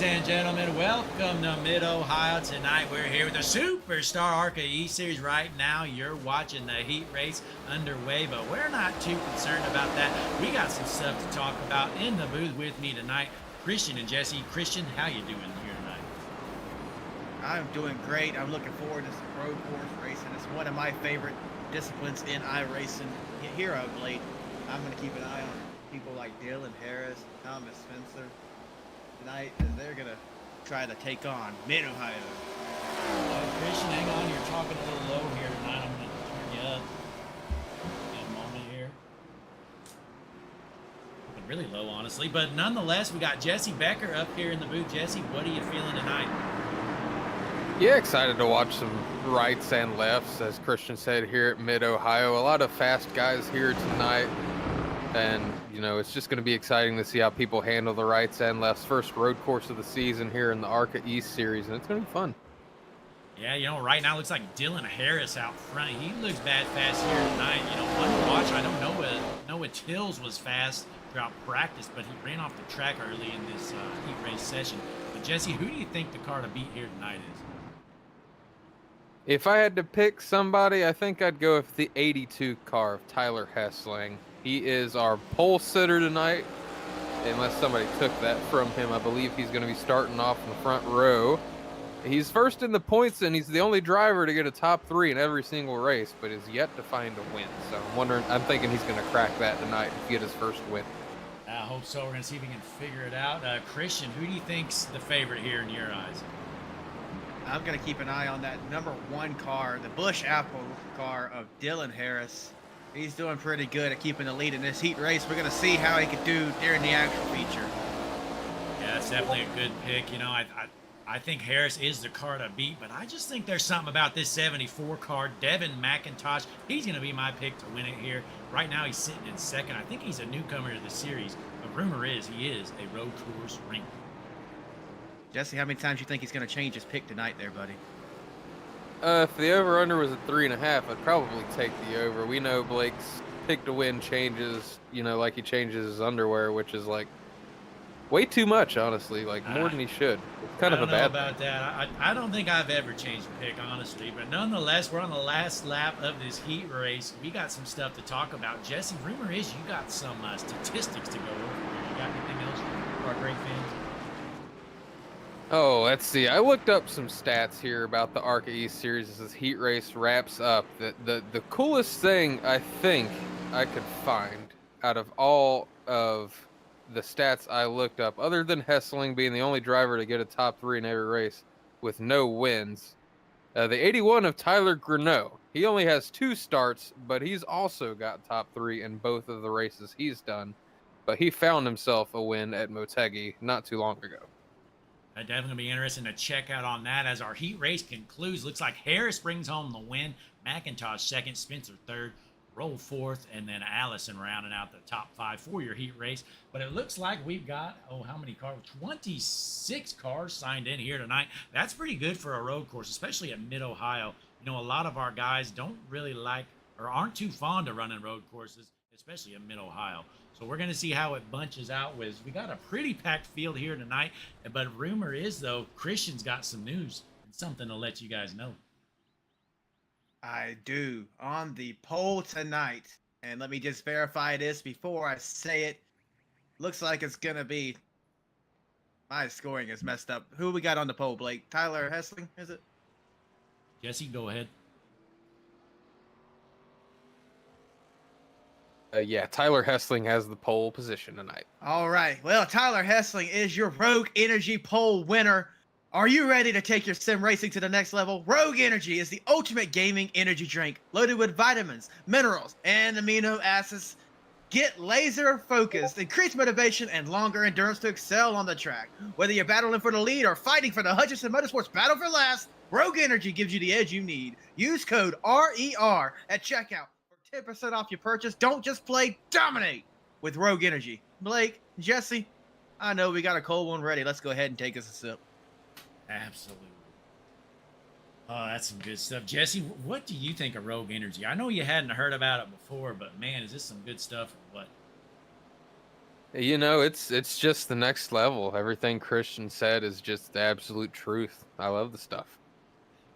Ladies and gentlemen, welcome to Mid-Ohio. Tonight we're here with the SuperStar ARCA E-Series. Right now you're watching the heat race underway, but we're not too concerned about that. We got some stuff to talk about. In the booth with me tonight, Christian and Jesse. Christian, how you doing here tonight? I'm doing great. I'm looking forward to some road course racing. It's one of my favorite disciplines in iRacing here of late. I'm going to keep an eye on people like Dylan Harris, Thomas Spencer tonight, as they're going to try to take on Mid-Ohio. Christian, hang on. You're talking a little low here tonight. I'm going to turn you up in a moment here. Really low, honestly. But nonetheless, we got Jesse Becker up here in the booth. Jesse, what are you feeling tonight? Yeah, excited to watch some rights and lefts, as Christian said, here at Mid-Ohio. A lot of fast guys here tonight. And, you know, it's just going to be exciting to see how people handle the rights and lefts. First road course of the season here in the ARCA East Series, and it's going to be fun. Yeah, you know, right now it looks like Dylan Harris out front. He looks bad fast here tonight. You know, one to watch. I don't know Noah Tills was fast throughout practice, but he ran off the track early in this heat race session. But, Jesse, who do you think the car to beat here tonight is? If I had to pick somebody, I think I'd go with the 82 car of Tyler Hessling. He is our pole sitter tonight, unless somebody took that from him. I believe he's going to be starting off in the front row. He's first in the points, and he's the only driver to get a top 3 in every single race, but is yet to find a win. So I'm thinking he's going to crack that tonight and get his first win. I hope so. We're going to see if we can figure it out. Christian, who do you think's the favorite here in your eyes? I'm going to keep an eye on that number 1 car, the Bush Apple car of Dylan Harris. He's doing pretty good at keeping the lead in this heat race. We're going to see how he could do during the actual feature. Yeah, that's definitely a good pick. You know, I think Harris is the car to beat, but I just think there's something about this 74 car. Devin McIntosh, he's going to be my pick to win it here. Right now he's sitting in second. I think he's a newcomer to the series, but rumor is he is a road course ring. Jesse, how many times do you think he's going to change his pick tonight there, buddy? If the over-under was at 3.5, I'd probably take the over. We know Blake's pick to win changes, you know, like he changes his underwear, which is like way too much, honestly, like more than he should. It's kind of a bad thing. I don't know about that. I don't think I've ever changed a pick, honestly, but nonetheless, we're on the last lap of this heat race. We got some stuff to talk about. Jesse, rumor is you got some statistics to go over. You got anything else for our great fans? Oh, let's see. I looked up some stats here about the ARCA East Series as this heat race wraps up. The coolest thing I think I could find out of all of the stats I looked up, other than Hessling being the only driver to get a top 3 in every race with no wins, the 81 of Tyler Greneau. He only has 2 starts, but he's also got top 3 in both of the races he's done. But he found himself a win at Motegi not too long ago. Definitely going to be interesting to check out on that as our heat race concludes. Looks like Harris brings home the win, McIntosh second, Spencer third, Roll fourth, and then Allison rounding out the top 5 for your heat race. But it looks like we've got, how many cars? 26 cars signed in here tonight. That's pretty good for a road course, especially at Mid-Ohio. You know, a lot of our guys don't really like or aren't too fond of running road courses, especially at Mid-Ohio. So we're going to see how it bunches out with. We got a pretty packed field here tonight, but rumor is, though, Christian's got some news and something to let you guys know. I do. On the poll tonight, and let me just verify this before I say it. Looks like it's going to be, my scoring is messed up. Who we got on the poll, Blake? Tyler Hessling, is it? Jesse, go ahead. Yeah, Tyler Hessling has the pole position tonight. All right. Well, Tyler Hessling is your Rogue Energy poll winner. Are you ready to take your sim racing to the next level? Rogue Energy is the ultimate gaming energy drink loaded with vitamins, minerals, and amino acids. Get laser focused, increased motivation, and longer endurance to excel on the track. Whether you're battling for the lead or fighting for the Hutchinson Motorsports Battle for Last, Rogue Energy gives you the edge you need. Use code RER at checkout. 10% off your purchase. Don't just play, dominate with Rogue Energy. Blake, Jesse, I know we got a cold one ready. Let's go ahead and take us a sip. Absolutely. Oh, that's some good stuff. Jesse, what do you think of Rogue Energy? I know you hadn't heard about it before, but man, is this some good stuff or what? You know, it's just the next level. Everything Christian said is just the absolute truth. I love the stuff.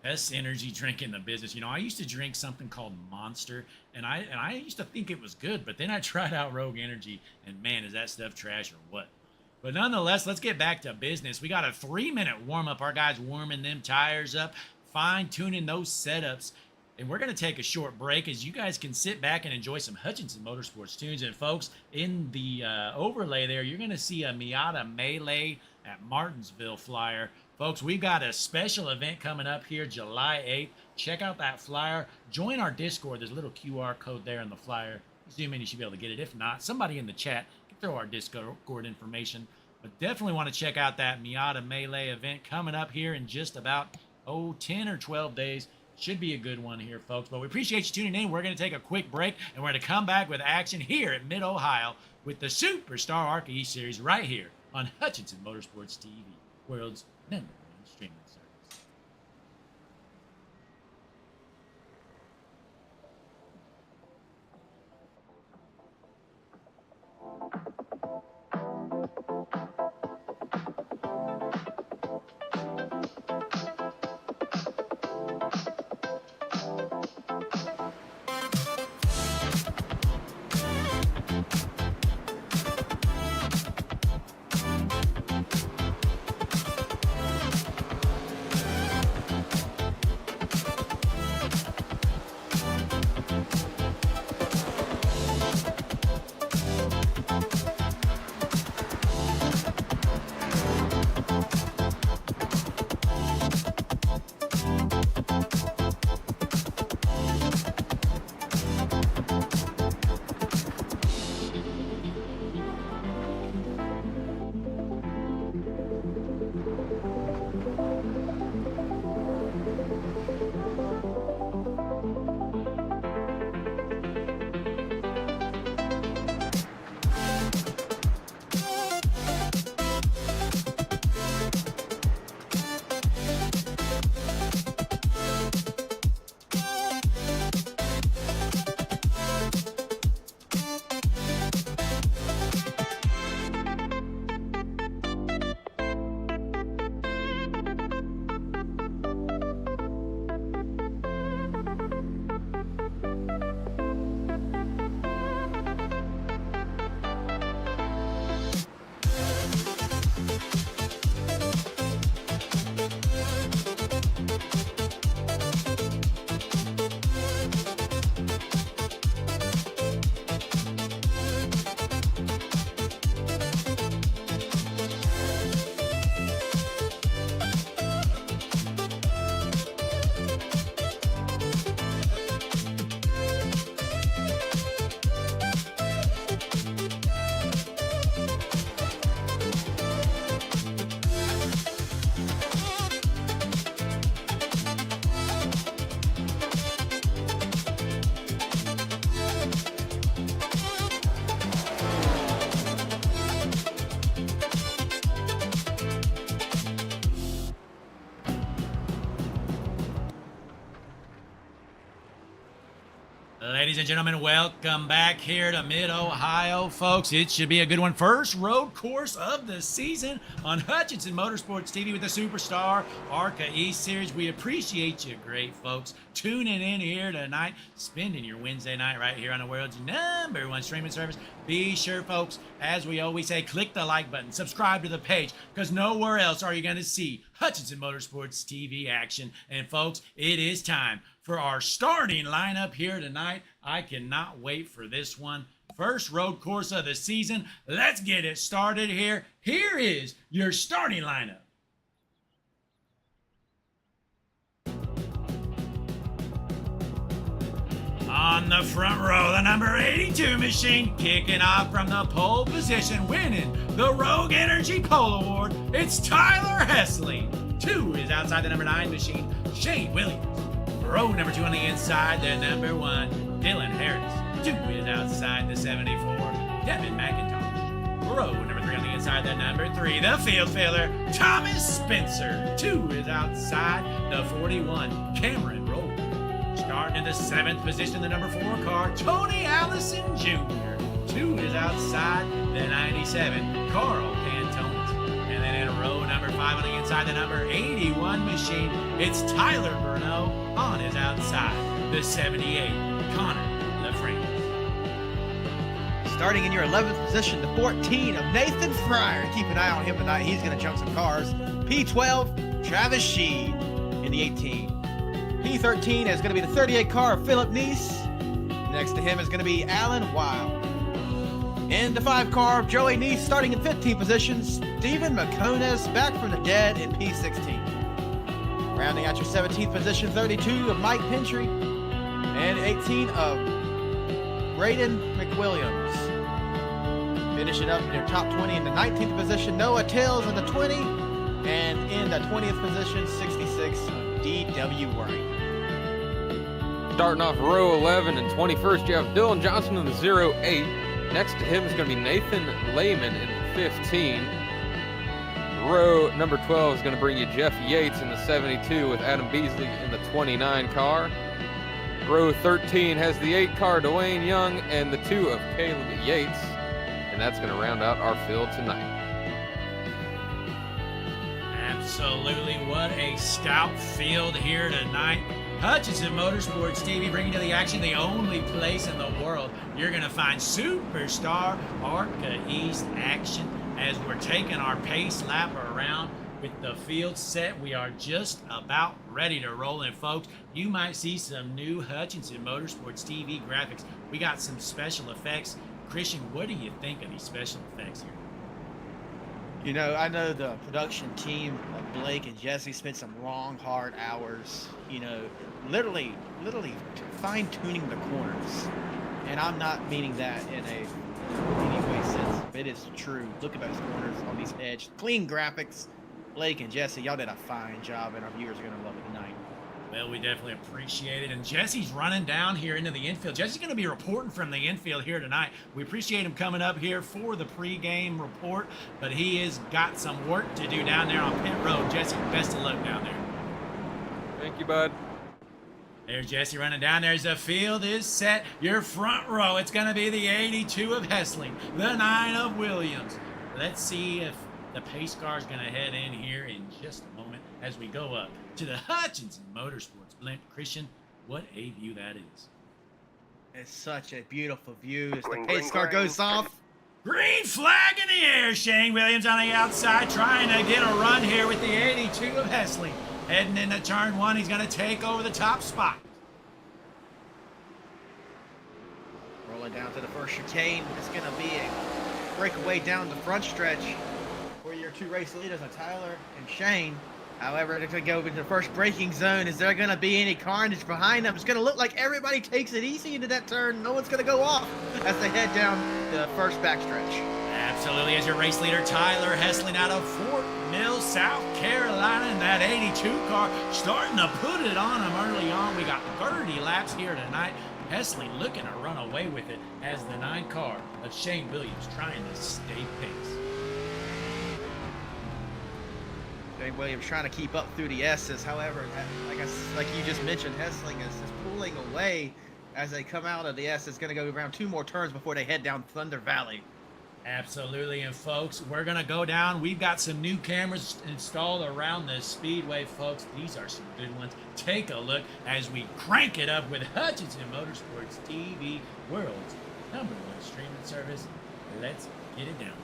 Best energy drink in the business. You know, I used to drink something called Monster, and I used to think it was good, but then I tried out Rogue Energy, and man, is that stuff trash or what? But nonetheless, let's get back to business. We got a 3-minute warm up. Our guys warming them tires up, fine tuning those setups. And we're going to take a short break as you guys can sit back and enjoy some Hutchinson Motorsports tunes. And folks, in the overlay there, you're going to see a Miata Melee at Martinsville flyer. Folks, we've got a special event coming up here July 8th. Check out that flyer. Join our Discord. There's a little QR code there in the flyer. Zoom in, you should be able to get it. If not, somebody in the chat can throw our Discord information. But definitely want to check out that Miata Melee event coming up here in just about, 10 or 12 days. Should be a good one here, folks. But we appreciate you tuning in. We're going to take a quick break, and we're going to come back with action here at Mid-Ohio with the SuperStar ARCA E-Series right here on Hutchinson Motorsports TV, world's #1 streaming service. Ladies and gentlemen, welcome back here to Mid-Ohio, folks. It should be a good one. First road course of the season on Hutchinson Motorsports TV with the SuperStar ARCA E-Series. We appreciate you, great folks, tuning in here tonight, spending your Wednesday night right here on the world's #1 streaming service. Be sure, folks, as we always say, click the like button, subscribe to the page, because nowhere else are you going to see Hutchinson Motorsports TV action. And, folks, it is time for our starting lineup here tonight. I cannot wait for this one. First road course of the season. Let's get it started here. Here is your starting lineup. On the front row, the number 82 machine, kicking off from the pole position, winning the Rogue Energy Pole Award. It's Tyler Hesley. 2 is outside the number 9 machine, Shane Williams. Row number 2 on the inside, the number 1, Dylan Harris. 2 is outside the 74, Devin McIntosh. Row number 3 on the inside, the number 3, the field filler, Thomas Spencer. 2 is outside the 41, Cameron Roll. Starting in the 7th position, the number 4 car, Tony Allison Jr. 2 is outside the 97, Carl Cantones. And then in row number 5 on the inside, the number 81 machine, it's Tyler Bruno on his outside, the 78, Connor LaFrance. Starting in your 11th position, the 14 of Nathan Fryer. Keep an eye on him tonight. He's going to jump some cars. P12, Travis Sheed in the 18. P13 is going to be the 38 car of Philip Neese. Next to him is going to be Alan Wild. In the 5 car of Joey Neese, starting in 15th position, Stephen McConas back from the dead in P16. Rounding out your 17th position, 32 of Mike Pentry. And 18 of Braden McWilliams. Finishing up in your top 20 in the 19th position, Noah Tills in the 20. And in the 20th position, 66 of D.W. Wright. Starting off row 11 and 21st, you have Dylan Johnson in the 08. Next to him is going to be Nathan Lehman in the 15. Row number 12 is going to bring you Jeff Yates in the 72 with Adam Beasley in the 29 car. Row 13 has the 8 car Dwayne Young and the 2 of Caleb Yates. And that's going to round out our field tonight. Absolutely, what a stout field here tonight. Hutchinson Motorsports TV bringing to the action the only place in the world you're going to find SuperStar ARCA East action as we're taking our pace lap around with the field set. We are just about ready to roll in, folks. You might see some new Hutchinson Motorsports TV graphics. We got some special effects. Christian, what do you think of these special effects here? You know, I know the production team of Blake and Jesse spent some long, hard hours, you know, literally fine-tuning the corners. And I'm not meaning that in a any way sense. It is true. Look at those corners on these edges. Clean graphics. Blake and Jesse, y'all did a fine job, and our viewers are going to love it tonight. Well, we definitely appreciate it. And Jesse's running down here into the infield. Jesse's going to be reporting from the infield here tonight. We appreciate him coming up here for the pregame report, but he has got some work to do down there on pit road. Jesse, best of luck down there. Thank you, bud. There's Jesse running down there as the field is set. Your front row, it's going to be the 82 of Hessling, the 9 of Williams. Let's see if the pace car is going to head in here in just a moment as we go up to the Hutchinson Motorsports blimp. Christian, what a view that is. It's such a beautiful view as the pace car goes off. Green flag in the air. Shane Williams on the outside trying to get a run here with the 82 of Hessling. Heading into turn 1, he's going to take over the top spot. Rolling down to the first chicane. It's going to be a breakaway down the front stretch for your 2 race leaders, Tyler and Shane. However, they're going to go into the first braking zone. Is there going to be any carnage behind them? It's going to look like everybody takes it easy into that turn. No one's going to go off as they head down the first backstretch. Absolutely, as your race leader, Tyler Hessling out of Fort Mill, South Carolina, and that 82 car starting to put it on him early on. We got 30 laps here tonight. Hessling looking to run away with it as the 9 car of Shane Williams trying to stay pace. Shane Williams trying to keep up through the S's. However, like you just mentioned, Hessling is pulling away as they come out of the S. It's going to go around 2 more turns before they head down Thunder Valley. Absolutely, and folks, we're going to go down. We've got some new cameras installed around the speedway, folks. These are some good ones. Take a look as we crank it up with Hutchinson Motorsports TV, world's #1 streaming service. Let's get it down.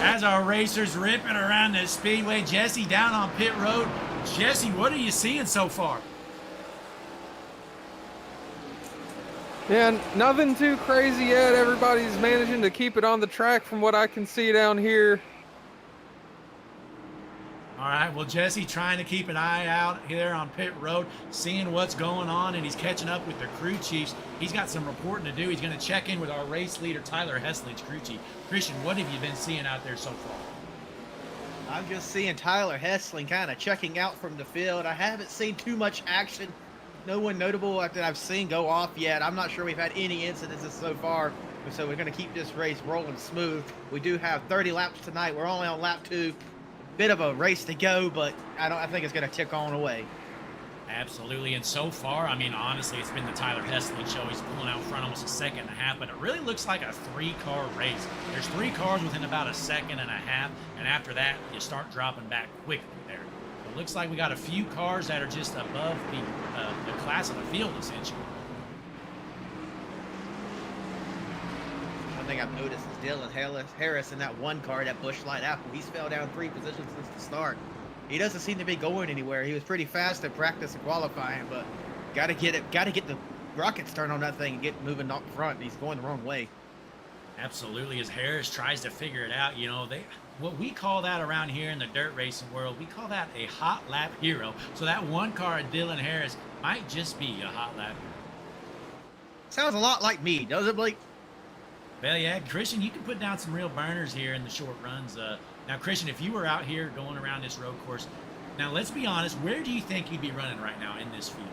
As our racers ripping around the speedway, Jesse down on pit road. Jesse, what are you seeing so far? Yeah, nothing too crazy yet. Everybody's managing to keep it on the track from what I can see down here. All right, well, Jesse trying to keep an eye out here on pit road, seeing what's going on, and he's catching up with the crew chiefs. He's got some reporting to do. He's going to check in with our race leader, Tyler Hessling's crew chief. Christian, what have you been seeing out there so far? I'm just seeing Tyler Hessling kind of checking out from the field. I haven't seen too much action one notable that I've seen go off yet. I'm not sure we've had any incidences so far, so we're going to keep this race rolling smooth. We do have 30 laps tonight. We're only on lap 2. Bit of a race to go, but I think it's going to tick on away. Absolutely, and so far, I mean, honestly, it's been the Tyler Hessling show. He's pulling out front almost a second and a half, but it really looks like a 3-car race. There's 3 cars within about a second and a half, and after that, you start dropping back quickly there. It looks like we got a few cars that are just above the class of the field, essentially. One thing I've noticed is Dylan Harris in that one car, that Busch Light Apple. He's fell down 3 positions since the start. He doesn't seem to be going anywhere. He was pretty fast in practice and qualifying, but got to get the rockets turned on that thing and get moving up front. He's going the wrong way. Absolutely, as Harris tries to figure it out, you know, what we call that around here in the dirt racing world, we call that a hot lap hero. So that one car at Dylan Harris might just be a hot lap hero. Sounds a lot like me, does it, Blake? Well, yeah, Christian, you can put down some real burners here in the short runs. Now, Christian, if you were out here going around this road course, now let's be honest, where do you think you'd be running right now in this field?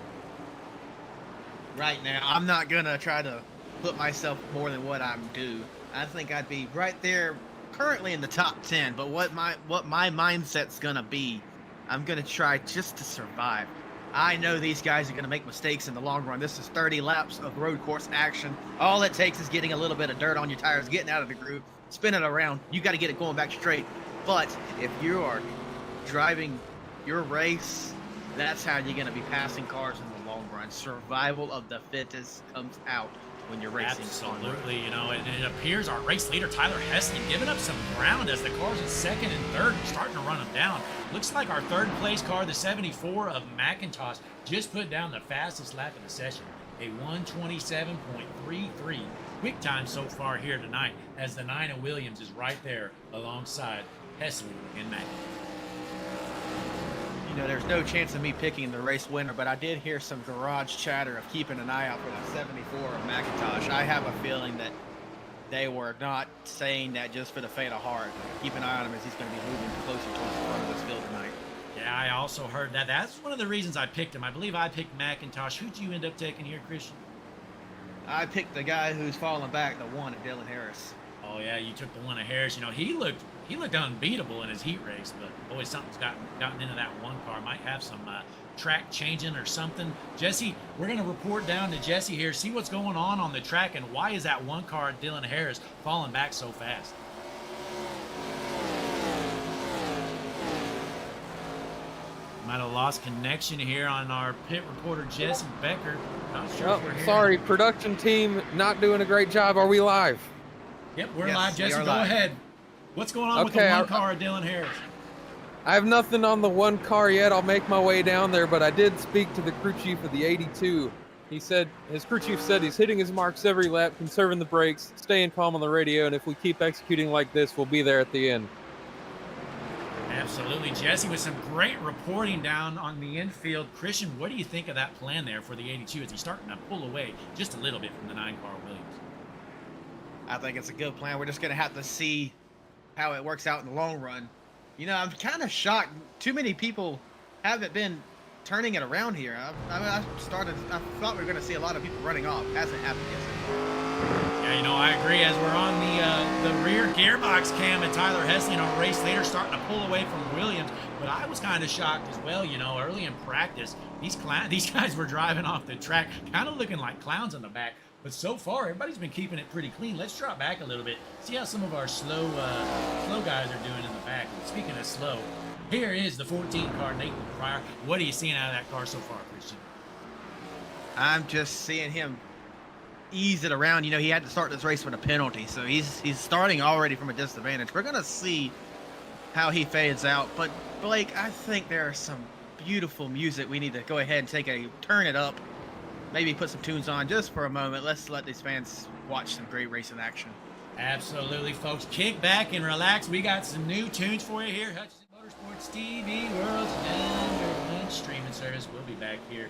Right now, I'm not going to try to put myself more than what I'm due. I think I'd be right there currently in the top 10, but what my mindset's going to be, I'm going to try just to survive. I know these guys are going to make mistakes in the long run. This is 30 laps of road course action. All it takes is getting a little bit of dirt on your tires, getting out of the groove, spinning it around. You got to get it going back straight. But if you are driving your race, that's how you're going to be passing cars in the long run. Survival of the fittest comes out when you're racing. Absolutely, you know, and it appears our race leader, Tyler Hessling, giving up some ground as the cars in second and third are starting to run them down. Looks like our third place car, the 74 of McIntosh, just put down the fastest lap of the session, a 1:27.33 quick time so far here tonight, as the 9 of Williams is right there alongside Hessling and McIntosh. You know, there's no chance of me picking the race winner, but I did hear some garage chatter of keeping an eye out for the 74 of McIntosh. I have a feeling that they were not saying that just for the faint of heart. Keep an eye on him as he's going to be moving closer towards the front of this field tonight. Yeah, I also heard that. That's one of the reasons I picked him. I believe I picked McIntosh. Who'd you end up taking here, Christian? I picked the guy who's falling back, the one at Dylan Harris. Oh yeah, you took the one of Harris. You know, he looked unbeatable in his heat race, but boy, something's gotten into that one car. Might have some track changing or something. Jesse, we're gonna report down to Jesse here, see what's going on the track, and why is that one car at Dylan Harris falling back so fast? Might have lost connection here on our pit reporter, Jesse Becker. Not sure if we're here. Sorry, production team not doing a great job. Are we live? Yep, we're Yes, live. Jesse, we are go live. ahead. What's going on with the one car at Dylan Harris? I have nothing on the one car yet. I'll make my way down there, but I did speak to the crew chief of the 82. He said, his crew chief said he's hitting his marks every lap, conserving the brakes, staying calm on the radio, and if we keep executing like this, we'll be there at the end. Absolutely. Jesse with some great reporting down on the infield. Christian, what do you think of that plan there for the 82 as he's starting to pull away just a little bit from the 9-car Williams? I think it's a good plan. We're just going to have to see how it works out in the long run. You know, I'm kind of shocked. Too many people haven't been turning it around here. I thought we were going to see a lot of people running off. Hasn't happened yet. Yeah, you know, I agree. As we're on the rear gearbox cam and Tyler Hessling, our race leader, starting to pull away from Williams. But I was kind of shocked as well. You know, early in practice, these guys were driving off the track, kind of looking like clowns on the back. But so far, everybody's been keeping it pretty clean. Let's drop back a little bit. See how some of our slow guys are doing in the back. Speaking of slow, here is the 14 car, Nathan Pryor. What are you seeing out of that car so far, Christian? I'm just seeing him ease it around. You know, he had to start this race with a penalty, so he's starting already from a disadvantage. We're going to see how he fades out. But, Blake, I think there's some beautiful music. We need to go ahead and turn it up. Maybe put some tunes on just for a moment. Let's let these fans watch some great racing action. Absolutely, folks. Kick back and relax. We got some new tunes for you here. Hutchinson Motorsports TV, World's #1 streaming service. We'll be back here.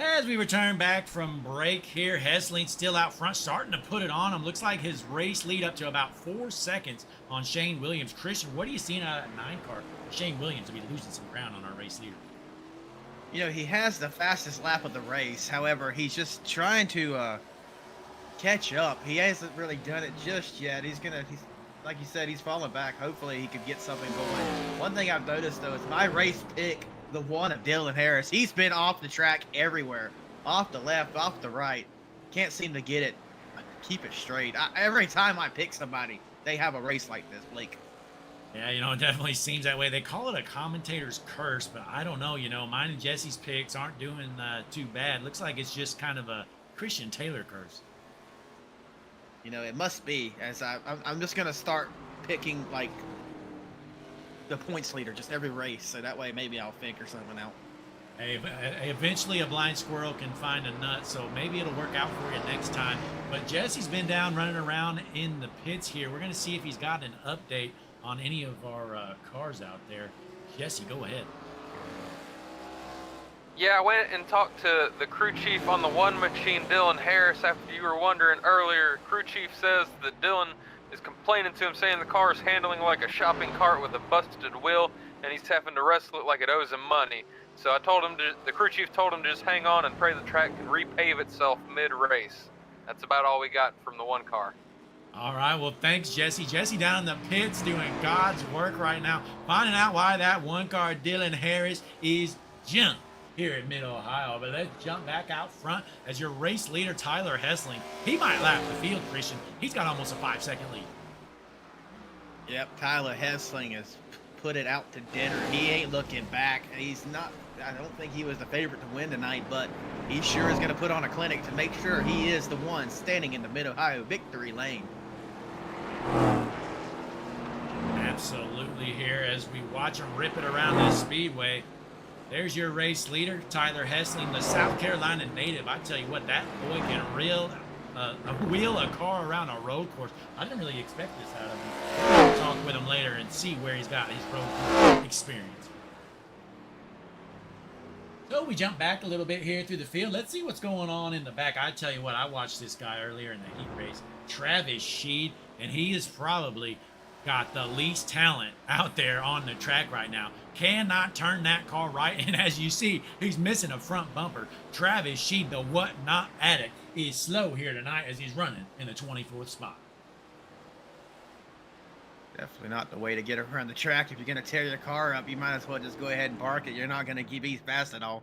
As we return back from break here, Hessling still out front, starting to put it on him. Looks like his race lead up to about 4 seconds on Shane Williams. Christian, what are you seeing out of that 9 car? Shane Williams will be losing some ground on our race leader. You know, he has the fastest lap of the race. However, he's just trying to catch up. He hasn't really done it just yet. He's like you said, he's falling back. Hopefully he could get something going. One thing I've noticed, though, is my race pick, the one of Dylan Harris. He's been off the track everywhere. Off the left, off the right. Can't seem to get it. Keep it straight. Every time I pick somebody, they have a race like this, Blake. Yeah, you know, it definitely seems that way. They call it a commentator's curse, but I don't know. You know, mine and Jesse's picks aren't doing too bad. Looks like it's just kind of a Christian Taylor curse. You know, it must be, as I'm just going to start picking, like, the points leader just every race, so that way maybe I'll figure something out. Hey, eventually a blind squirrel can find a nut, so maybe it'll work out for you next time. But Jesse's been down running around in the pits here. We're going to see if he's got an update on any of our cars out there. Jesse, go ahead. Yeah, I went and talked to the crew chief on the one machine, Dylan Harris, after you were wondering earlier. Crew chief says that Dylan is complaining to him, saying the car is handling like a shopping cart with a busted wheel, and he's having to wrestle it like it owes him money. So I told him the crew chief told him to just hang on and pray the track can repave itself mid-race. That's about all we got from the one car. All right, well, thanks, Jesse. Jesse down in the pits doing God's work right now, finding out why that one car, Dylan Harris, is junk here in Mid-Ohio. But let's jump back out front as your race leader, Tyler Hessling. He might lap the field, Christian. He's got almost a 5-second lead. Yep, Tyler Hessling has put it out to dinner. He ain't looking back. He's not, I don't think he was the favorite to win tonight, but he sure is going to put on a clinic to make sure he is the one standing in the Mid-Ohio victory lane. Absolutely here as we watch him rip it around this speedway. There's your race leader, Tyler Hessling, the South Carolina native. I tell you what, that boy can wheel a car around a road course. I didn't really expect this out of him. We'll talk with him later and see where he's got his road experience. So we jump back a little bit here through the field. Let's see what's going on in the back. I tell you what, I watched this guy earlier in the heat race, Travis Sheed, and he is probably got the least talent out there on the track right now. Cannot turn that car right, and as you see, he's missing a front bumper. Travis Sheed, the what-not addict, is slow here tonight as he's running in the 24th spot. Definitely not the way to get around the track. If you're going to tear your car up, you might as well just go ahead and park it. You're not going to be fast at all.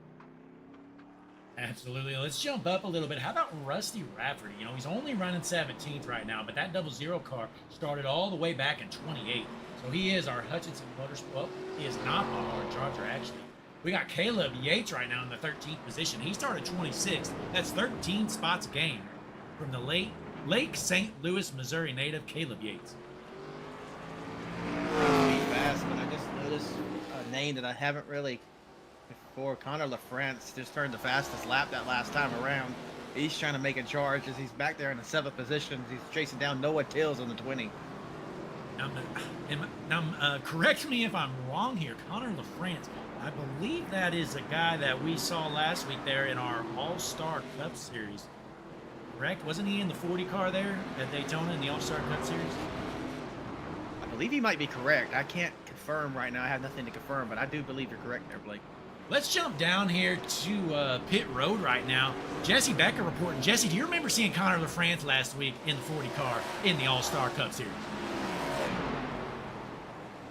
Absolutely. Let's jump up a little bit. How about Rusty Rafferty? You know, he's only running 17th right now, but that 00 car started all the way back in 28. So he is our Hutchinson Motorsport. Well, he is not our Charger, actually. We got Caleb Yates right now in the 13th position. He started 26th. That's 13 spots gained from the Lake St. Louis, Missouri native, Caleb Yates. Be fast, but I just noticed a name that I haven't really before. Connor LaFrance just turned the fastest lap that last time around. He's trying to make a charge as he's back there in the 7th position. He's chasing down Noah Tills on the 20. Now, correct me if I'm wrong here. Connor LaFrance, I believe that is a guy that we saw last week there in our All-Star Cup Series. Correct? Wasn't he in the 40 car there at Daytona in the All-Star Cup Series? I believe he might be correct. I can't confirm right now. I have nothing to confirm, but I do believe you're correct there, Blake. Let's jump down here to pit road right now. Jesse Becker reporting. Jesse, do you remember seeing Connor LaFrance last week in the 40 car in the All-Star Cup Series?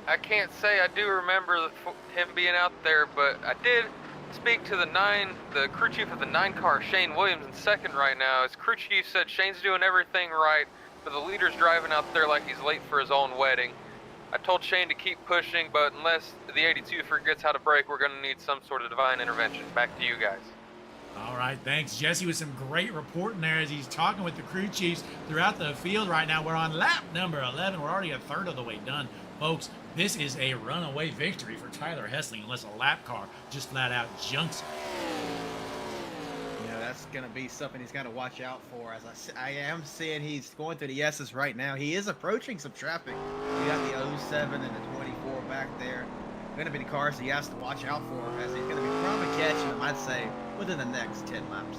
I can't say I do remember him being out there, but I did speak to the crew chief of the 9 car, Shane Williams, in second right now. His crew chief said Shane's doing everything right, but the leader's driving out there like he's late for his own wedding. I told Shane to keep pushing, but unless the 82 forgets how to brake, we're going to need some sort of divine intervention. Back to you guys. All right, thanks, Jesse, with some great reporting there as he's talking with the crew chiefs throughout the field right now. We're on lap number 11. We're already a third of the way done. Folks, this is a runaway victory for Tyler Hessling unless a lap car just flat out junks him. You know, that's going to be something he's got to watch out for. As I am seeing he's going through the S's right now. He is approaching some traffic. You got the 07 and the 24 back there. going to be the cars he has to watch out for, as he's going to be probably catching them, I'd say, within the next 10 laps.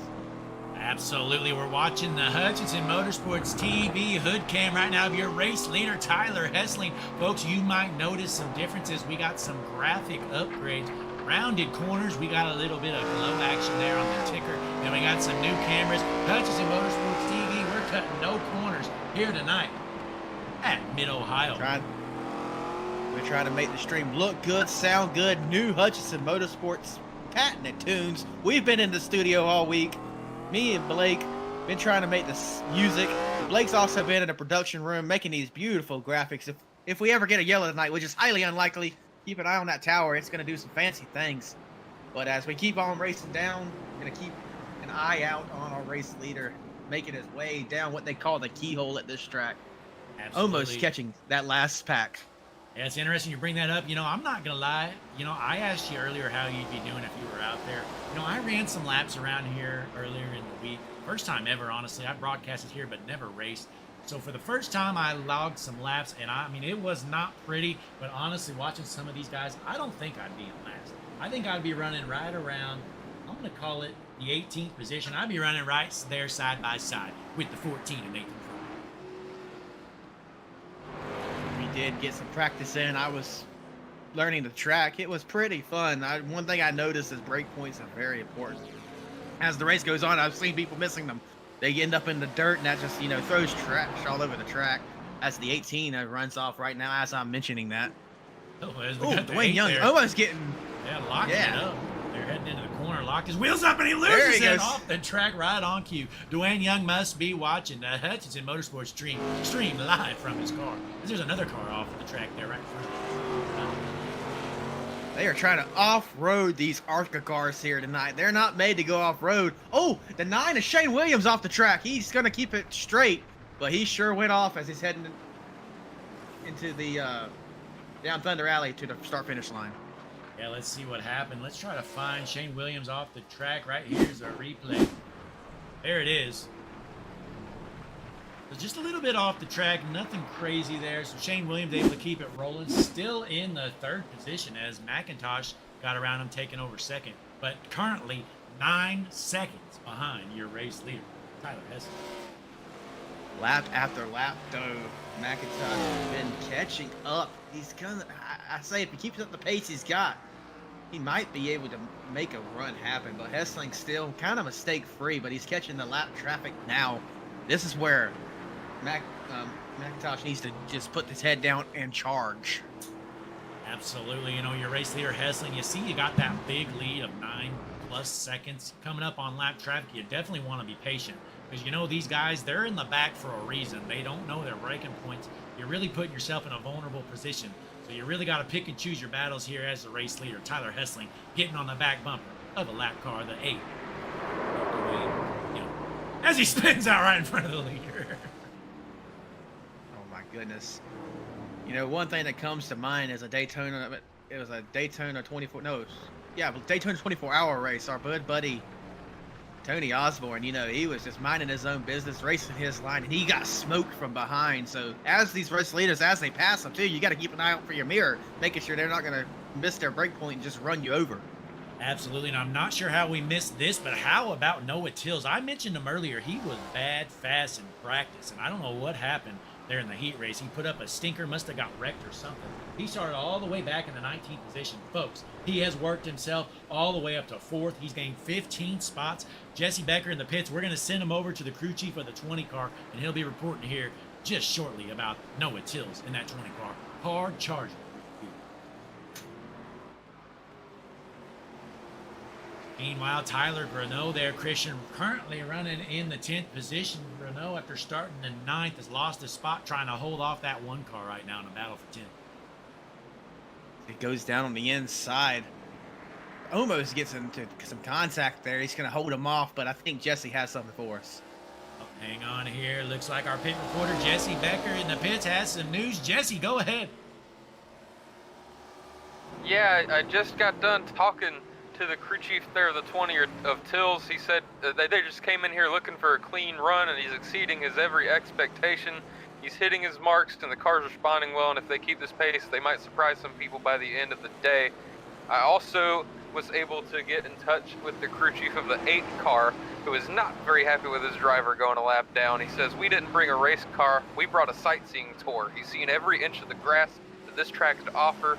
Absolutely. We're watching the Hutchinson Motorsports TV hood cam right now of your race leader, Tyler Hessling. Folks, you might notice some differences. We got some graphic upgrades. Rounded corners, we got a little bit of glow action there on the ticker. And we got some new cameras. Hutchinson Motorsports TV, we're cutting no corners here tonight at Mid-Ohio. We're trying to make the stream look good, sound good. New Hutchinson Motorsports patented tunes. We've been in the studio all week. Me and Blake been trying to make this music. Blake's also been in the production room making these beautiful graphics. If we ever get a yellow tonight, which is highly unlikely, keep an eye on that tower. It's going to do some fancy things. But as we keep on racing down, we're going to keep an eye out on our race leader making his way down what they call the keyhole at this track. Absolutely. Almost catching that last pack. Yeah, it's interesting you bring that up. You know, I'm not going to lie. You know, I asked you earlier how you'd be doing if you were out there. You know, I ran some laps around here earlier in the week. First time ever, honestly. I broadcasted here but never raced. So for the first time, I logged some laps, and I mean, it was not pretty. But honestly, watching some of these guys, I don't think I'd be in last. I think I'd be running right around, I'm going to call it the 18th position. I'd be running right there side by side with the 14 and 18. Did get some practice in. I was learning the track. It was pretty fun. One thing I noticed is brake points are very important. As the race goes on, I've seen people missing them. They end up in the dirt, and that just, you know, throws trash all over the track. That's the 18 that runs off right now as I'm mentioning that. Oh, Dwayne Young almost getting... Yeah, locking it up. They're heading into the corner, locked his wheels up, and he loses it off the track right on cue. Dwayne Young must be watching the Hutchinson Motorsports stream live from his car. There's another car off the track there right in front of him. They are trying to off-road these ARCA cars here tonight. They're not made to go off-road. Oh, the 9 is Shane Williams off the track. He's going to keep it straight, but he sure went off as he's heading into the down Thunder Alley to the start-finish line. Yeah, let's see what happened. Let's try to find Shane Williams off the track. Right here's a replay. There it is. So just a little bit off the track, nothing crazy there. So Shane Williams able to keep it rolling. Still in the third position as McIntosh got around him taking over second. But currently 9 seconds behind your race leader, Tyler Hessling. Lap after lap, though, McIntosh has been catching up. He's gonna, I say, if he keeps up the pace he's got, he might be able to make a run happen. But Hessling's still kind of mistake-free, but he's catching the lap traffic now. This is where McIntosh needs to just put his head down and charge. Absolutely. You know, your race leader, Hessling, you see you got that big lead of 9+ seconds coming up on lap traffic. You definitely want to be patient because, you know, these guys, they're in the back for a reason. They don't know their braking points. You're really putting yourself in a vulnerable position. So you really got to pick and choose your battles here as the race leader. Tyler Hessling getting on the back bumper of a lap car, the 8. You know, as he spins out right in front of the leader. Oh, my goodness. You know, one thing that comes to mind is a Daytona, it was a Daytona 24, no, yeah, Daytona 24-hour race. Our buddy, Tony Osborne, you know, he was just minding his own business, racing his line, and he got smoked from behind. So as these race leaders, as they pass them too, you got to keep an eye out for your mirror, making sure they're not going to miss their brake point and just run you over. Absolutely, and I'm not sure how we missed this, but how about Noah Tills? I mentioned him earlier. He was bad fast in practice, and I don't know what happened there in the heat race. He put up a stinker, must have got wrecked or something. He started all the way back in the 19th position. Folks, he has worked himself all the way up to 4th. He's gained 15 spots. Jesse Becker in the pits. We're going to send him over to the crew chief of the 20 car, and he'll be reporting here just shortly about Noah Tills in that 20 car. Hard charger. Meanwhile, Tyler Greneau there, Christian, currently running in the 10th position. Greneau, after starting in 9th, has lost his spot trying to hold off that 1 car right now in a battle for 10th. It goes down on the inside. Almost gets into some contact there. He's going to hold him off, but I think Jesse has something for us. Oh, hang on here. Looks like our pit reporter, Jesse Becker, in the pits has some news. Jesse, go ahead. Yeah, I just got done talking to the crew chief there of the 20 of Tills. He said they just came in here looking for a clean run, and he's exceeding his every expectation. He's hitting his marks and the car's responding well, and if they keep this pace, they might surprise some people by the end of the day. I also was able to get in touch with the crew chief of the 8 car, who is not very happy with his driver going a lap down. He says, "We didn't bring a race car, we brought a sightseeing tour." He's seen every inch of the grass that this track has to offer,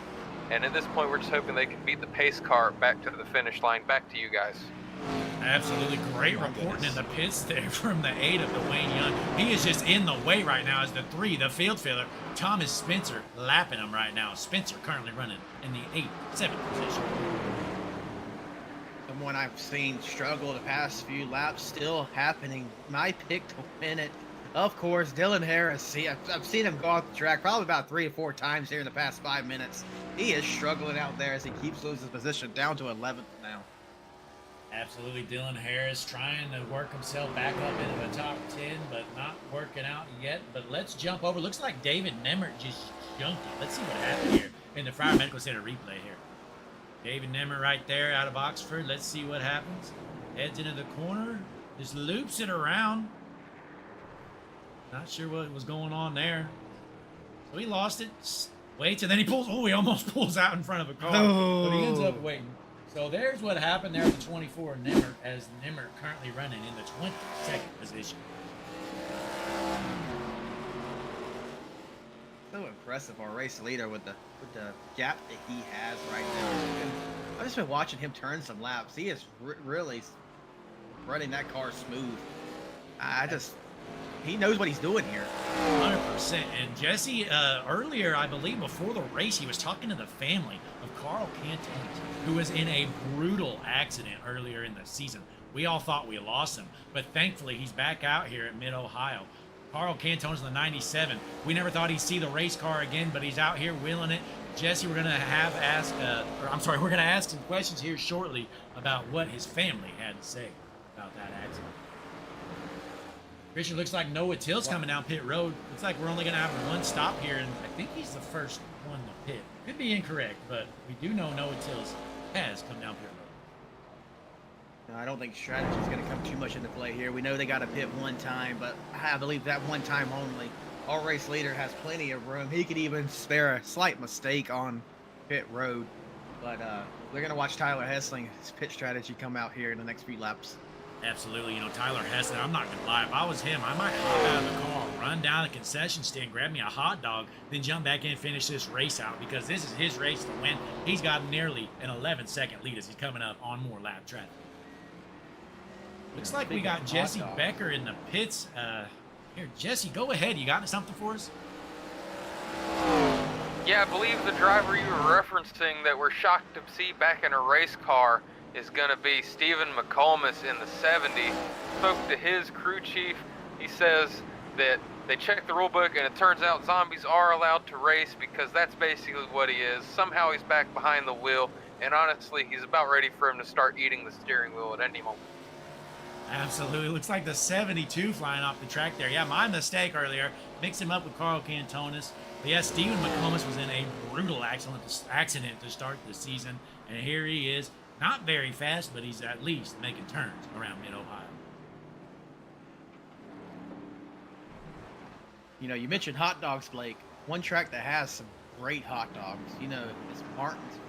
and at this point we're just hoping they can beat the pace car back to the finish line. Back to you guys. Absolutely great reporting in the pits there from the 8 of Dwayne Young. He is just in the way right now as the 3, the field filler, Thomas Spencer, lapping him right now. Spencer currently running in the 7th position. Someone I've seen struggle the past few laps, still happening. My pick to win it, of course, Dylan Harris. See, I've seen him go off the track probably about 3 or 4 times here in the past 5 minutes. He is struggling out there as he keeps losing his position down to 11th now. Absolutely, Dylan Harris trying to work himself back up into the top 10, but not working out yet. But let's jump over. Looks like David Nemmert just jumped it. Let's see what happened here in the Fire Medical Center replay here. David Nemmert right there out of Oxford. Let's see what happens. Heads into the corner. Just loops it around. Not sure what was going on there. So he lost it. Waits, and then he pulls. Oh, he almost pulls out in front of a car. Oh. But he ends up waiting. So there's what happened there at the 24 Nemmert, as Nemmert currently running in the 22nd position. So impressive, our race leader with the gap that he has right now. I've just been watching him turn some laps. He is really running that car smooth. He knows what he's doing here. 100%. And Jesse, earlier, I believe, before the race, he was talking to the family of Carl Cantones, who was in a brutal accident earlier in the season. We all thought we lost him, but thankfully he's back out here at Mid-Ohio. Carl Cantones in the 97. We never thought he'd see the race car again, but he's out here wheeling it. Jesse, we're going to we're going to ask some questions here shortly about what his family had to say about that accident. Christian, looks like Noah Till's coming down pit road. Looks like we're only going to have one stop here, and I think he's the first one to pit. Could be incorrect, but we do know Noah Till's has come down pit road. No, I don't think strategy is going to come too much into play here. We know they got to pit one time, but I believe that one time only. Our race leader has plenty of room. He could even spare a slight mistake on pit road. But we're going to watch Tyler Hessling's pit strategy come out here in the next few laps. Absolutely. You know, Tyler Heston, I'm not going to lie. If I was him, I might hop out of the car, run down the concession stand, grab me a hot dog, then jump back in and finish this race out, because this is his race to win. He's got nearly an 11-second lead as he's coming up on more lap traffic. Looks like we got Jesse Becker in the pits. Here, Jesse, go ahead. You got something for us? Yeah, I believe the driver you were referencing that we're shocked to see back in a race car is going to be Stephen McComas in the 70. Spoke to his crew chief. He says that they checked the rule book and it turns out zombies are allowed to race, because that's basically what he is. Somehow he's back behind the wheel, and honestly, he's about ready for him to start eating the steering wheel at any moment. Absolutely. Looks like the 72 flying off the track there. Yeah, my mistake earlier. Mixed him up with Carl Cantones. But yeah, Stephen McComas was in a brutal accident to start the season, and here he is. Not very fast, but he's at least making turns around Mid-Ohio. You know, you mentioned hot dogs, Blake. One track that has some great hot dogs, you know, is Martinsville.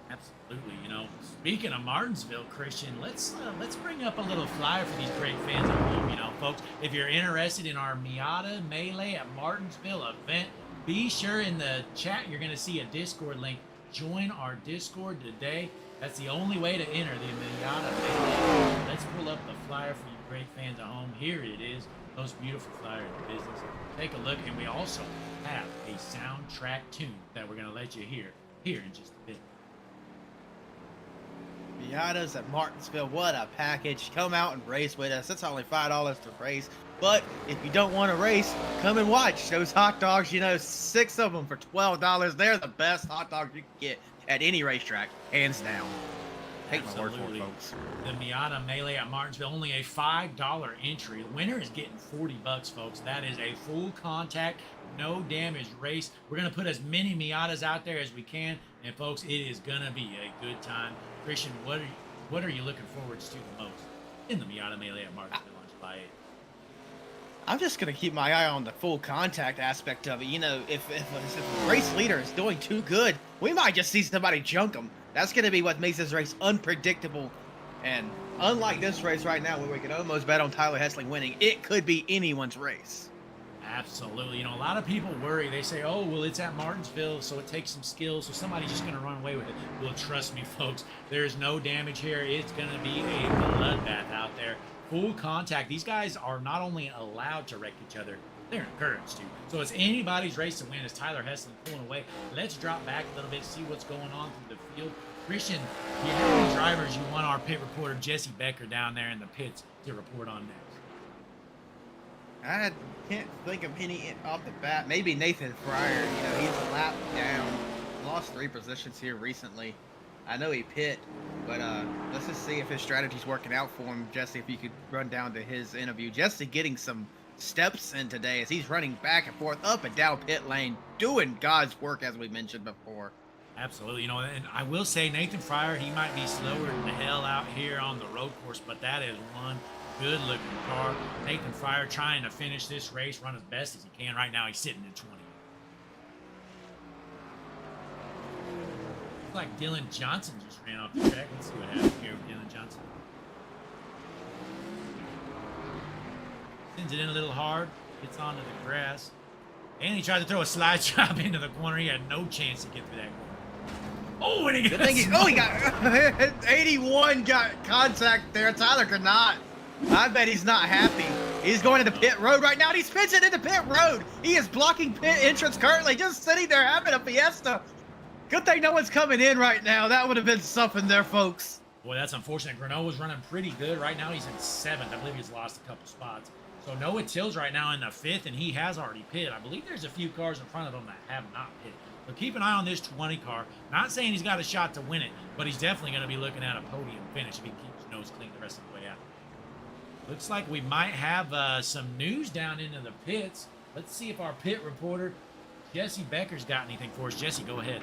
Absolutely. You know, speaking of Martinsville, Christian, let's bring up a little flyer for these great fans at home. You know, folks, if you're interested in our Miata Melee at Martinsville event, be sure in the chat you're going to see a Discord link. Join our Discord today. That's the only way to enter the Miata Melee. Let's pull up the flyer for you great fans at home. Here it is. Most beautiful flyer in the business. Take a look, and we also have a soundtrack tune that we're going to let you hear here in just a bit. Miatas at Martinsville, what a package. Come out and race with us. It's only $5 to race. But if you don't want to race, come and watch those hot dogs. You know, 6 of them for $12. They're the best hot dogs you can get at any racetrack, hands down. Take my word for it, folks. The Miata Melee at Martinsville, only a $5 entry. The winner is getting $40, folks. That is a full contact, no damage race. We're going to put as many Miatas out there as we can. And, folks, it is going to be a good time. Christian, what are you looking forward to the most in the Miata Melee at Martinsville on July 8th? I'm just gonna keep my eye on the full contact aspect of it. You know, if the race leader is doing too good, we might just see somebody junk him. That's gonna be what makes this race unpredictable. And unlike this race right now, where we could almost bet on Tyler Hessling winning, it could be anyone's race. Absolutely. You know, a lot of people worry. They say, oh, well, it's at Martinsville, so it takes some skill, so somebody's just going to run away with it. Well, trust me, folks, there's no damage here. It's going to be a bloodbath out there. Full contact. These guys are not only allowed to wreck each other, they're encouraged to. So it's anybody's race to win as Tyler Hessling pulling away. Let's drop back a little bit, see what's going on through the field. Christian, do you have any drivers you want our pit reporter, Jesse Becker, down there in the pits to report on next? I can't think of any off the bat. Maybe Nathan Fryer. You know, he's a lap down. Lost 3 positions here recently. I know he pit, but let's just see if his strategy's working out for him. Jesse, if you could run down to his interview. Jesse getting some steps in today as he's running back and forth up and down pit lane, doing God's work as we mentioned before. Absolutely. You know, and I will say Nathan Fryer, he might be slower than the hell out here on the road course, but that is one good looking car. Nathan Fryer trying to finish this race, run as best as he can. Right now he's sitting at 20. Looks like Dylan Johnson just ran off the track. Let's see what happened here with Dylan Johnson. Sends it in a little hard, gets onto the grass. And he tried to throw a slide job into the corner. He had no chance to get through that corner. Oh, and he got he got 81 got contact there. Tyler could not. I bet he's not happy. He's going into pit road right now, and he's pitching into pit road. He is blocking pit entrance currently, just sitting there having a fiesta. Good thing no one's coming in right now. That would have been something there, folks. Boy, that's unfortunate. Grenoble was running pretty good. Right now he's in 7th. I believe he's lost a couple spots. So Noah Till's right now in the 5th, and he has already pitted. I believe there's a few cars in front of him that have not pitted. So keep an eye on this 20 car. Not saying he's got a shot to win it, but he's definitely going to be looking at a podium finish if he keeps his nose clean the rest of the way out. Looks like we might have some news down into the pits. Let's see if our pit reporter, Jesse Becker's got anything for us. Jesse, go ahead.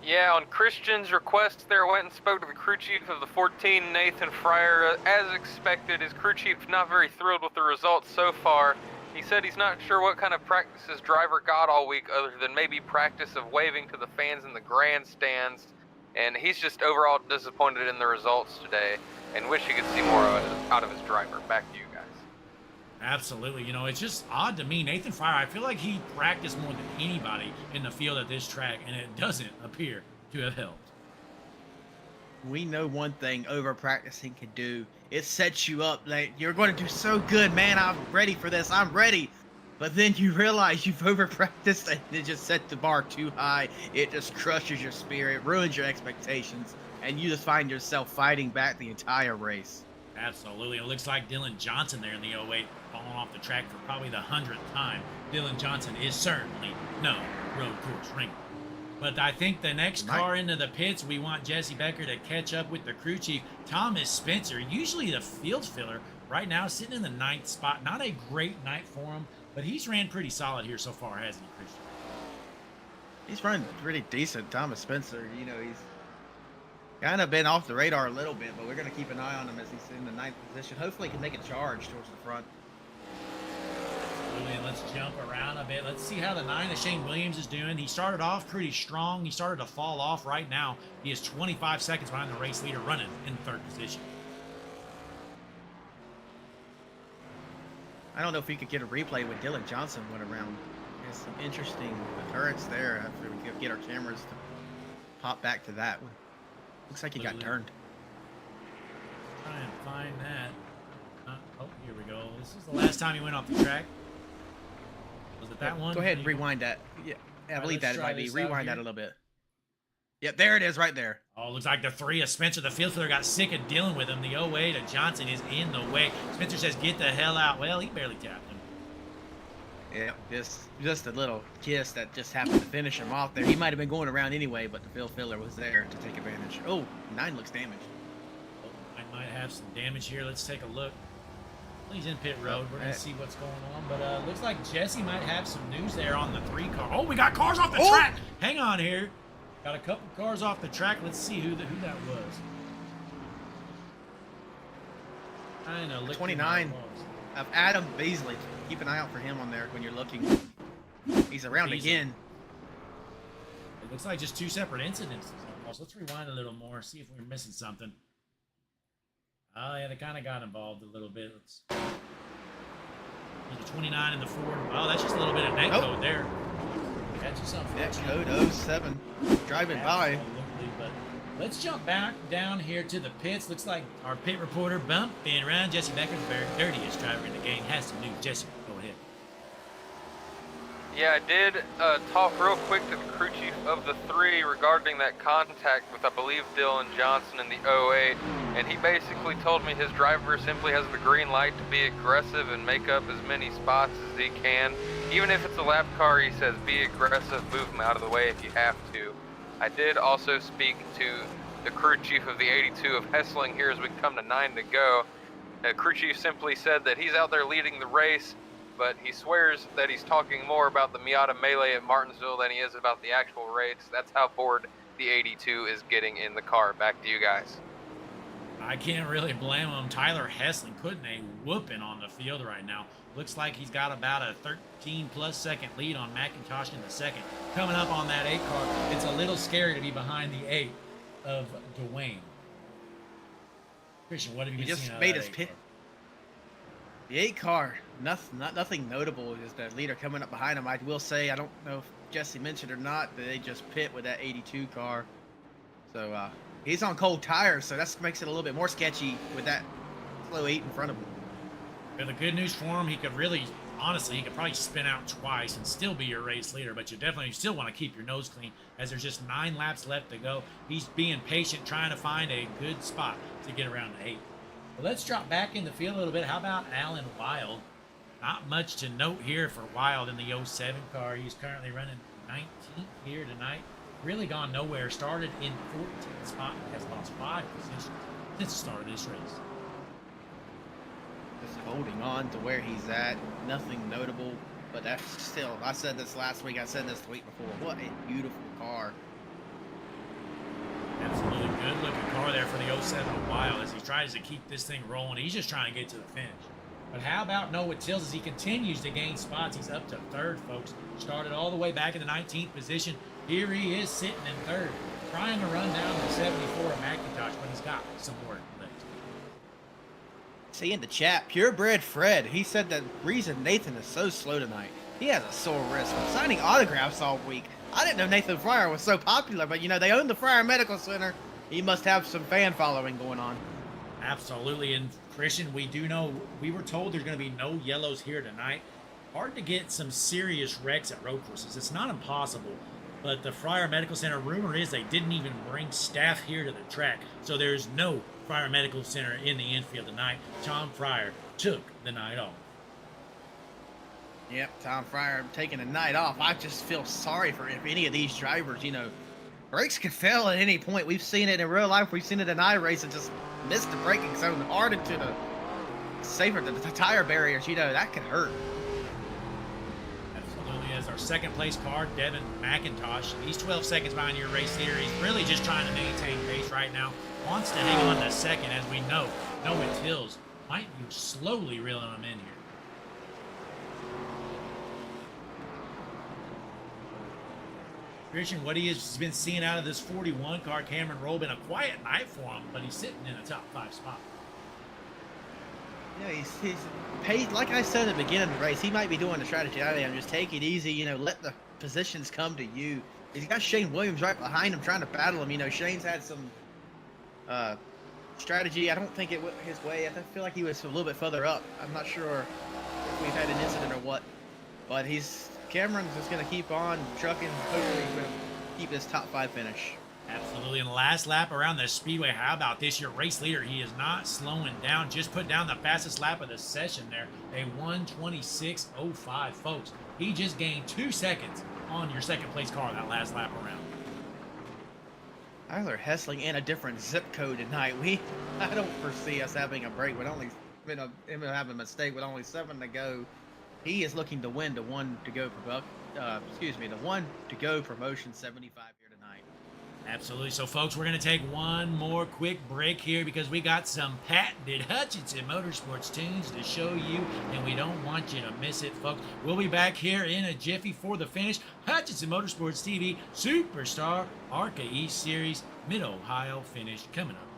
Yeah, on Christian's request there, went and spoke to the crew chief of the 14, Nathan Fryer. As expected, his crew chief not very thrilled with the results so far. He said he's not sure what kind of practice his driver got all week other than maybe practice of waving to the fans in the grandstands. And he's just overall disappointed in the results today and wish he could see more out of his driver. Back to you guys. Absolutely. You know, it's just odd to me. Nathan Fryer, I feel like he practiced more than anybody in the field at this track, and it doesn't appear to have helped. We know one thing over practicing can do. It sets you up like you're going to do so good, man. I'm ready for this. I'm ready. But then you realize you've over practiced and it just set the bar too high. It just crushes your spirit, ruins your expectations, and you just find yourself fighting back the entire race. Absolutely. It looks like Dylan Johnson there in the 08 falling off the track for probably the 100th time. Dylan Johnson is certainly no road course ringer. But I think the next car into the pits, we want Jesse Becker to catch up with the crew chief, Thomas Spencer, usually the field filler. Right now, sitting in the 9th spot. Not a great night for him, but he's ran pretty solid here so far, hasn't he, Christian? He's running pretty decent, Thomas Spencer. You know, he's kind of been off the radar a little bit, but we're going to keep an eye on him as he's in the 9th position. Hopefully he can make a charge towards the front. Let's jump around a bit. Let's see how the 9 of Shane Williams is doing. He started off pretty strong. He started to fall off right now. He is 25 seconds behind the race leader running in 3rd position. I don't know if we could get a replay when Dylan Johnson went around. There's some interesting occurrence there after we could get our cameras to pop back to that one. Looks like he got turned. Try and find that. Oh, here we go. This is the last time he went off the track. Was it that one? Go ahead and rewind that. Yeah, I believe that it might be. Rewind that a little bit. Yep, there it is right there. Oh, looks like the 3 of Spencer, the field filler, got sick of dealing with him. The 08 of Johnson is in the way. Spencer says, get the hell out. Well, he barely tapped him. Yeah, just a little kiss that just happened to finish him off there. He might have been going around anyway, but the field filler was there to take advantage. Oh, 9 looks damaged. Oh, I might have some damage here. Let's take a look. He's in pit road. We're going to see what's going on. But looks like Jesse might have some news there on the 3 car. Oh, we got cars off the track. Hang on here. Got a couple cars off the track. Let's see who that was. I know. 29. of Adam Beasley. Keep an eye out for him on there when you're looking. He's around Beasley. again. It looks like just two separate incidents. Almost. Let's rewind a little more, see if we're missing something. Oh, yeah, they kind of got involved a little bit. Let's... The 29 and the 4. Oh, that's just a little bit of net code there. That's just something. Net code 07. Driving by. But let's jump back down here to the pits. Looks like our pit reporter bumping around. Jesse Becker's the very dirtiest driver in the game. Has some news. Jesse, go ahead. Yeah, I did talk real quick to the crew chief of the 3 regarding that contact with, I believe, Dylan Johnson in the 08, and he basically told me his driver simply has the green light to be aggressive and make up as many spots as he can. Even if it's a lap car, he says, be aggressive, move him out of the way if you have to. I did also speak to the crew chief of the 82 of Hessling here as we come to 9 to go. The crew chief simply said that he's out there leading the race, but he swears that he's talking more about the Miata Melee at Martinsville than he is about the actual race. That's how bored the 82 is getting in the car. Back to you guys. I can't really blame him. Tyler Hessling putting a whooping on the field right now. Looks like he's got about a 13-plus second lead on McIntosh in the second. Coming up on that 8 car, it's a little scary to be behind the 8 of Dwayne. Christian, what have you been seeing out of made that his 8 pit. car? The 8 car, nothing notable. Is the leader coming up behind him. I will say, I don't know if Jesse mentioned or not, that they just pit with that 82 car. So he's on cold tires, so that makes it a little bit more sketchy with that slow 8 in front of him. But the good news for him, he could really, honestly, he could probably spin out twice and still be your race leader, but you definitely still want to keep your nose clean as there's just 9 laps left to go. He's being patient, trying to find a good spot to get around the 8. Well, let's drop back in the field a little bit. How about Alan Wild? Not much to note here for Wild in the 07 car. He's currently running 19th here tonight. Really gone nowhere. Started in 14th spot and has lost 5 positions since the start of this race. Just holding on to where he's at. Nothing notable, but that's still, I said this last week, I said this the week before. What a beautiful car. Absolutely good looking car there for the 07 Wild as he tries to keep this thing rolling. He's just trying to get to the finish. But how about Noah Tills as he continues to gain spots? He's up to 3rd, folks. Started all the way back in the 19th position. Here he is sitting in 3rd, trying to run down the 74 of McIntosh, but he's got some work left. See in the chat, Purebred Fred, he said the reason Nathan is so slow tonight, he has a sore wrist from signing autographs all week. I didn't know Nathan Fryer was so popular, but you know, they own the Fryer Medical Center. He must have some fan following going on. Absolutely, and Christian, we do know, we were told there's going to be no yellows here tonight. Hard to get some serious wrecks at road courses. It's not impossible, but the Fryer Medical Center, rumor is they didn't even bring staff here to the track, so there's no Fryer Medical Center in the infield tonight. Tom Fryer took the night off. Yep, Tom Fryer taking a night off. I just feel sorry for any of these drivers. You know, brakes can fail at any point. We've seen it in real life. We've seen it in iRace and just missed the braking so hard into the tire barriers. You know, that can hurt. Absolutely. As our second place car, Devin McIntosh, he's 12 seconds behind your race leader. He's really just trying to maintain pace right now. Wants to hang on to second, as we know. Noah Tills might be slowly reeling him in here. Christian, what he has been seeing out of this 41 car, Cameron Roll, been a quiet night for him, but he's sitting in a top 5 spot. Yeah, he's paid, like I said at the beginning of the race, he might be doing the strategy I am. Just take it easy, you know, let the positions come to you. He's got Shane Williams right behind him trying to battle him. You know, Shane's had some strategy. I don't think it went his way. I feel like he was a little bit further up. I'm not sure if we've had an incident or what, but Cameron's just going to keep on trucking. Hopefully he's going to keep his top 5 finish. Absolutely. In the last lap around the speedway, how about this? Your race leader, he is not slowing down. Just put down the fastest lap of the session there. A 1:26.05, folks. He just gained 2 seconds on your second place car that last lap around. Tyler Hessling in a different zip code tonight. I don't foresee us having a break with only him having a mistake with only 7 to go. He is looking to win the one to go promotion 75 here tonight. Absolutely. So, folks, we're going to take one more quick break here because we got some patented Hutchinson Motorsports tunes to show you, and we don't want you to miss it, folks. We'll be back here in a jiffy for the finish. Hutchinson Motorsports TV, Superstar, ARCA East Series, Mid-Ohio finish coming up next.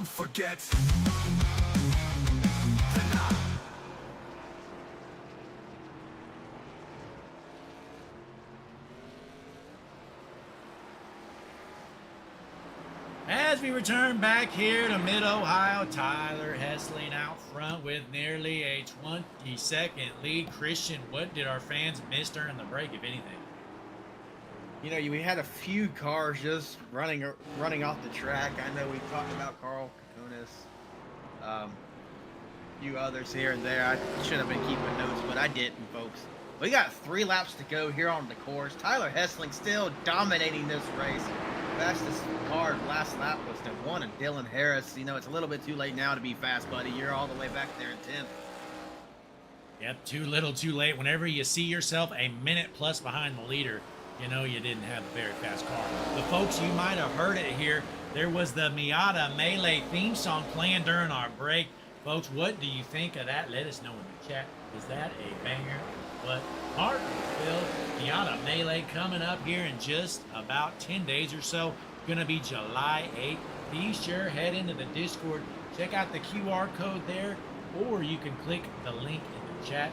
Forget. As we return back here to Mid-Ohio, Tyler Hessling out front with nearly a 20-second lead. Christian, what did our fans miss during the break, if anything? You know, we had a few cars just running off the track. I know we talked about Carl Kakunis, a few others here and there. I should have been keeping notes, but I didn't, folks. We got 3 laps to go here on the course. Tyler Hessling still dominating this race. Fastest car last lap was the one of Dylan Harris. You know, it's a little bit too late now to be fast, buddy. You're all the way back there in 10th. Yep, too little, too late. Whenever you see yourself a minute plus behind the leader, you know you didn't have a very fast car. The folks, you might have heard it here. There was the Miata Melee theme song playing during our break. Folks, what do you think of that? Let us know in the chat. Is that a banger? But Martinsville Miata Melee coming up here in just about 10 days or so. Gonna be July 8th. Be sure, head into the Discord. Check out the QR code there, or you can click the link in the chat.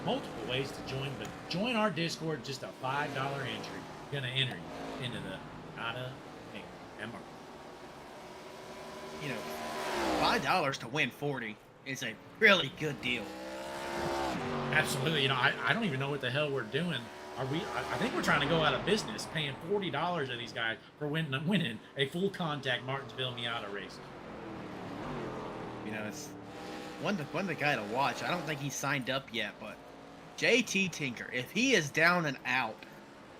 Multiple ways to join, but join our Discord, just a $5 entry. Gonna enter you into the Miata Melee. You know, $5 to win 40 is a really good deal. Absolutely. You know, I don't even know what the hell we're doing. Are we? I think we're trying to go out of business, paying $40 of these guys for winning a full contact Martinsville Miata race. You know, it's one the guy to watch. I don't think he's signed up yet, but JT Tinker, if he is down and out,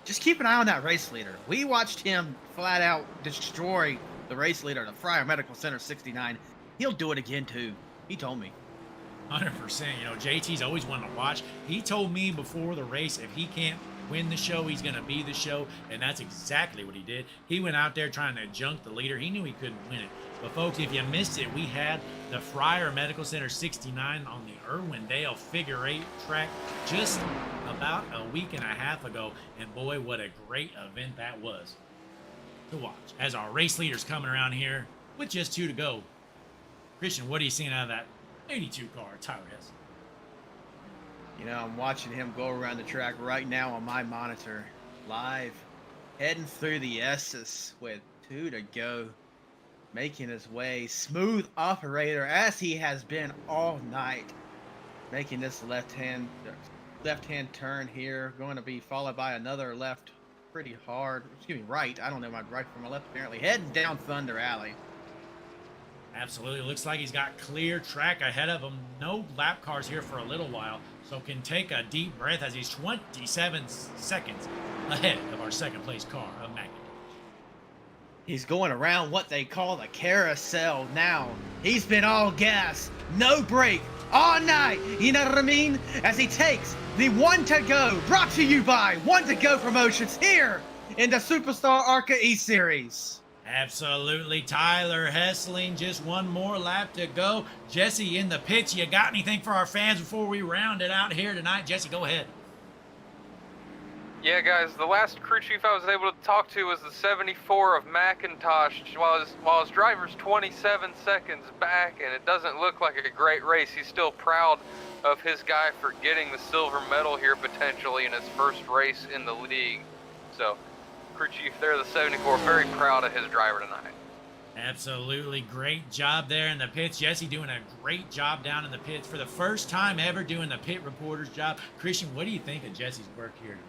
just keep an eye on that race leader. We watched him flat out destroy the race leader, the Fryer Medical Center 69. He'll do it again too. He told me. 100%. You know, JT's always one to watch. He told me before the race, if he can't win the show, he's going to be the show, and that's exactly what he did. He went out there trying to junk the leader. He knew he couldn't win it. But folks, if you missed it, we had the Fryer Medical Center 69 on the Irwindale Figure 8 track just about a week and a half ago, and boy, what a great event that was to watch. As our race leader's coming around here with just 2 to go. Christian, what are you seeing out of that 82 car, Tyler Hess? You know, I'm watching him go around the track right now on my monitor, live, heading through the S's with 2 to go, making his way, smooth operator as he has been all night, making this left-hand turn here, going to be followed by another left, pretty hard, right, I don't know my right from my left apparently, heading down Thunder Alley. Absolutely. Looks like he's got clear track ahead of him. No lap cars here for a little while, so can take a deep breath as he's 27 seconds ahead of our second place car of McIntosh. He's going around what they call the carousel now. He's been all gas, no brake, all night. You know what I mean? As he takes the 1 to go, brought to you by 1 to go promotions here in the SuperStar ARCA E-Series. Absolutely. Tyler Hessling, just one more lap to go. Jesse in the pits. You got anything for our fans before we round it out here tonight? Jesse, go ahead. Yeah, guys, the last crew chief I was able to talk to was the 74 of McIntosh while his driver's 27 seconds back, and it doesn't look like a great race. He's still proud of his guy for getting the silver medal here potentially in his first race in the league. So, crew chief there, the 74, very proud of his driver tonight. Absolutely. Great job there in the pits. Jesse doing a great job down in the pits for the first time ever doing the pit reporter's job. Christian, what do you think of Jesse's work here tonight?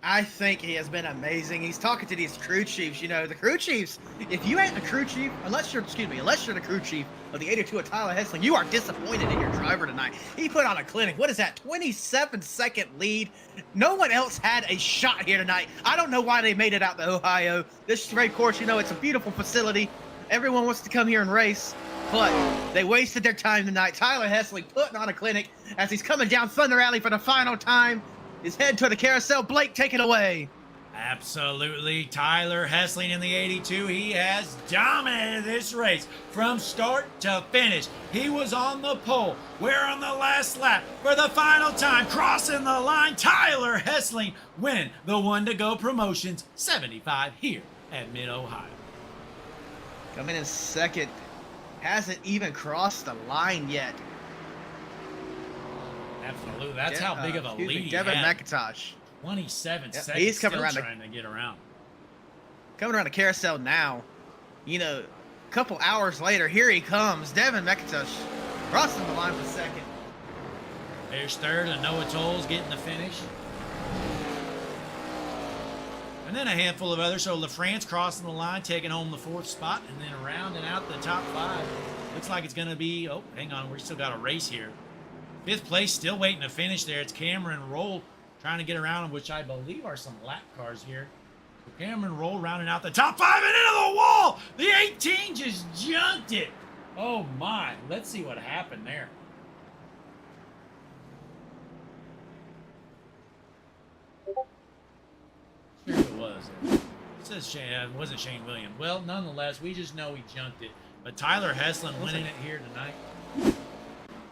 I think he has been amazing. He's talking to these crew chiefs. You know, the crew chiefs, if you ain't the crew chief, unless you're the crew chief of the 82 of Tyler Hessling, you are disappointed in your driver tonight. He put on a clinic. What is that? 27-second lead. No one else had a shot here tonight. I don't know why they made it out to Ohio. This race course, you know, it's a beautiful facility. Everyone wants to come here and race, but they wasted their time tonight. Tyler Hessling putting on a clinic as he's coming down Thunder Alley for the final time. His head to the carousel. Blake, take it away. Absolutely. Tyler Hessling in the 82. He has dominated this race from start to finish. He was on the pole. We're on the last lap for the final time. Crossing the line. Tyler Hessling win the 1 to go promotions 75 here at Mid-Ohio. Coming in second. Hasn't even crossed the line yet. Absolutely. That's how big of a lead he Devin had. McIntosh. 27 seconds. He's coming still around trying to get around. Coming around the carousel now. You know, a couple hours later, here he comes. Devin McIntosh crossing the line for second. There's third, and Noah Tolles getting the finish. And then a handful of others. So LaFrance crossing the line, taking home the 4th spot, and then rounding out the top 5. Looks like it's going to be, oh, hang on, we still got a race here. 5th place, still waiting to finish there. It's Cameron Roll trying to get around him, which I believe are some lap cars here. Cameron roll rounding out the top 5 and into the wall. The 18 just junked it. Oh my. Let's see what happened there. Sure it was. It says Shane, it wasn't Shane Williams. Well, nonetheless, we just know he junked it. But Tyler Heslin winning it here tonight.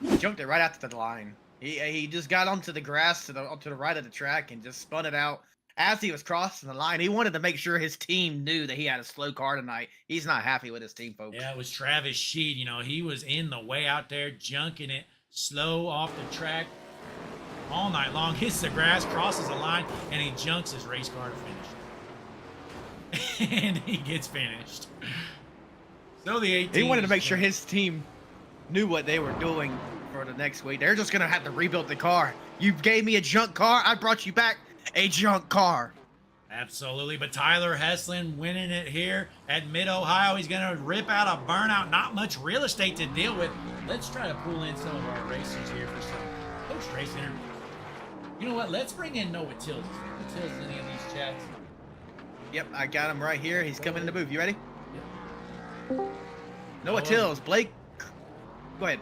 He jumped it right out to the line. He just got onto the grass to the right of the track and just spun it out as he was crossing the line. He wanted to make sure his team knew that he had a slow car tonight. He's not happy with his team, folks. Yeah, it was Travis Sheed. You know, he was in the way out there, junking it slow off the track all night long. Hits the grass, crosses the line, and he junks his race car to finish. And he gets finished. So the 18. He wanted to make sure his team knew what they were doing for the next week. They're just going to have to rebuild the car. You gave me a junk car. I brought you back a junk car. Absolutely, but Tyler Heslin winning it here at Mid-Ohio. He's going to rip out a burnout. Not much real estate to deal with. Let's try to pull in some of our racers here for some post-race interviews. You know what? Let's bring in Noah Tills. Tills in any of these chats. Yep, I got him right here. He's coming in the booth. You ready? Yep. Noah Tills, Blake. Go ahead.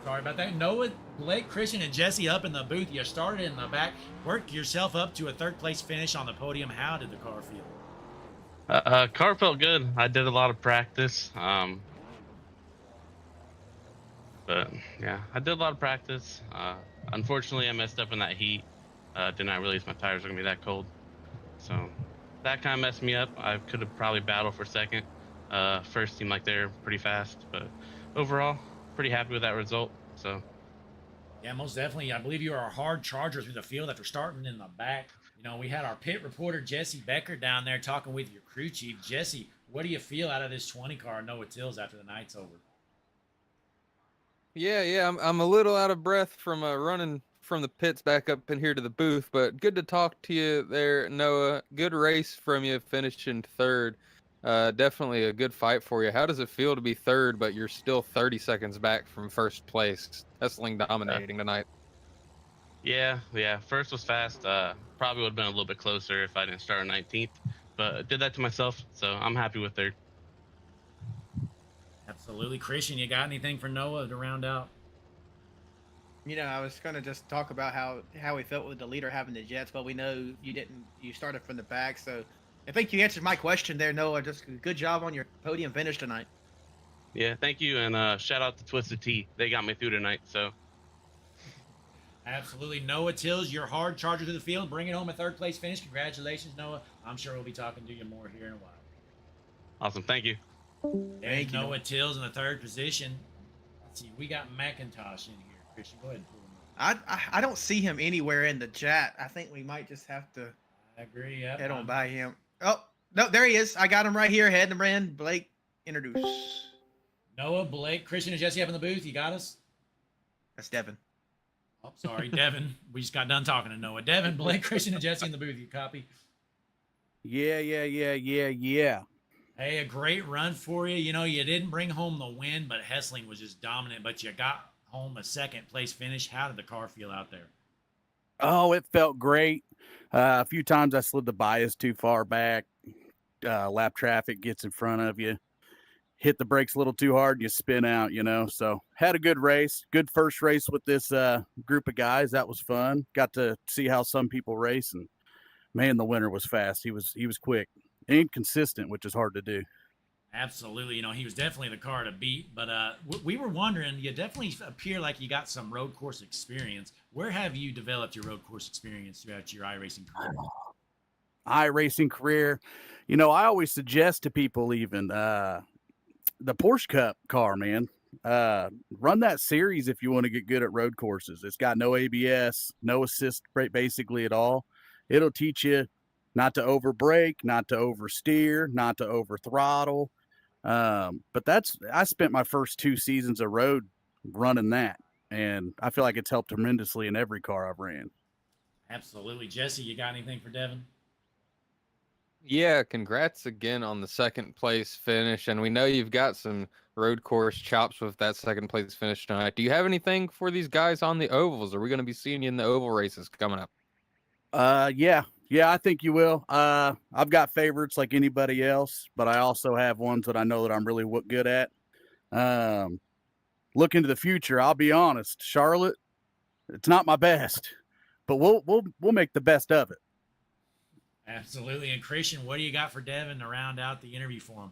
Sorry about that. Noah, Blake, Christian, and Jesse up in the booth. You started in the back. Worked yourself up to a third-place finish on the podium. How did the car feel? Car felt good. I did a lot of practice. But yeah, I did a lot of practice. Unfortunately, I messed up in that heat. Did not realize my tires were gonna be that cold. So that kind of messed me up. I could have probably battled for second. First seemed like they're pretty fast, but overall, pretty happy with that result. So Yeah, most definitely. I believe you are a hard charger through the field after starting in the back. You know, we had our pit reporter, Jesse Becker, down there talking with your crew chief. Jesse, what do you feel out of this 20 car, Noah Tills, after the night's over? Yeah, I'm a little out of breath from running from the pits back up in here to the booth, but good to talk to you there, Noah. Good race from you, finishing third. Definitely a good fight for you. How does it feel to be third, but you're still 30 seconds back from first place? Tesling dominating tonight. yeah. First was fast. Probably would have been a little bit closer if I didn't start on 19th, but did that to myself. So I'm happy with third. Absolutely. Christian, you got anything for Noah to round out? You know, I was going to just talk about how we felt with the leader having the Jets, but we know you didn't. You started from the back, so I think you answered my question there, Noah. Just good job on your podium finish tonight. Yeah, thank you, and shout out to Twisted Tea. They got me through tonight. So Absolutely. Noah Tills, your hard charger to the field, bringing home a third-place finish. Congratulations, Noah. I'm sure we'll be talking to you more here in a while. awesome. Thank you. There's Noah Tills in the third position. Let's see. We got McIntosh in here. Christian, go ahead and pull him up. I don't see him anywhere in the chat. I think we might just have to I agree. Yep. head on by him. Oh, no, there he is. I got him right here. Heading him in. Blake, introduce. Noah, Blake, Christian, and Jesse up in the booth. You got us? That's Devin. Oh, sorry, Devin. We just got done talking to Noah. Devin, Blake, Christian, and Jesse in the booth. You copy? Yeah. Hey, a great run for you. You know, you didn't bring home the win, but Hessling was just dominant. But you got home a second-place finish. How did the car feel out there? Oh, it felt great. A few times I slid the bias too far back. Lap traffic gets in front of you. Hit the brakes a little too hard, you spin out, you know. So had a good race. Good first race with this group of guys. That was fun. Got to see how some people race, and man, the winner was fast. He was quick and consistent, which is hard to do. Absolutely. You know, he was definitely the car to beat. But we were wondering, you definitely appear like you got some road course experience. Where have you developed your road course experience throughout your iRacing career? iRacing career, you know, I always suggest to people even the Porsche Cup car, man. Run that series if you want to get good at road courses. It's got no ABS, no assist brake basically at all. It'll teach you not to over brake, not to oversteer, not to over throttle. But I spent my first 2 seasons of road running that, and I feel like it's helped tremendously in every car I've ran. Absolutely. Jesse, you got anything for Devin? Yeah, congrats again on the second place finish. And we know you've got some road course chops with that second place finish tonight. Do you have anything for these guys on the ovals? Are we going to be seeing you in the oval races coming up? Yeah. Yeah, I think you will. I've got favorites like anybody else, but I also have ones that I know that I'm really good at. Um, look into the future. I'll be honest, Charlotte, it's not my best, but we'll make the best of it. Absolutely. And Christian, what do you got for Devin to round out the interview for him?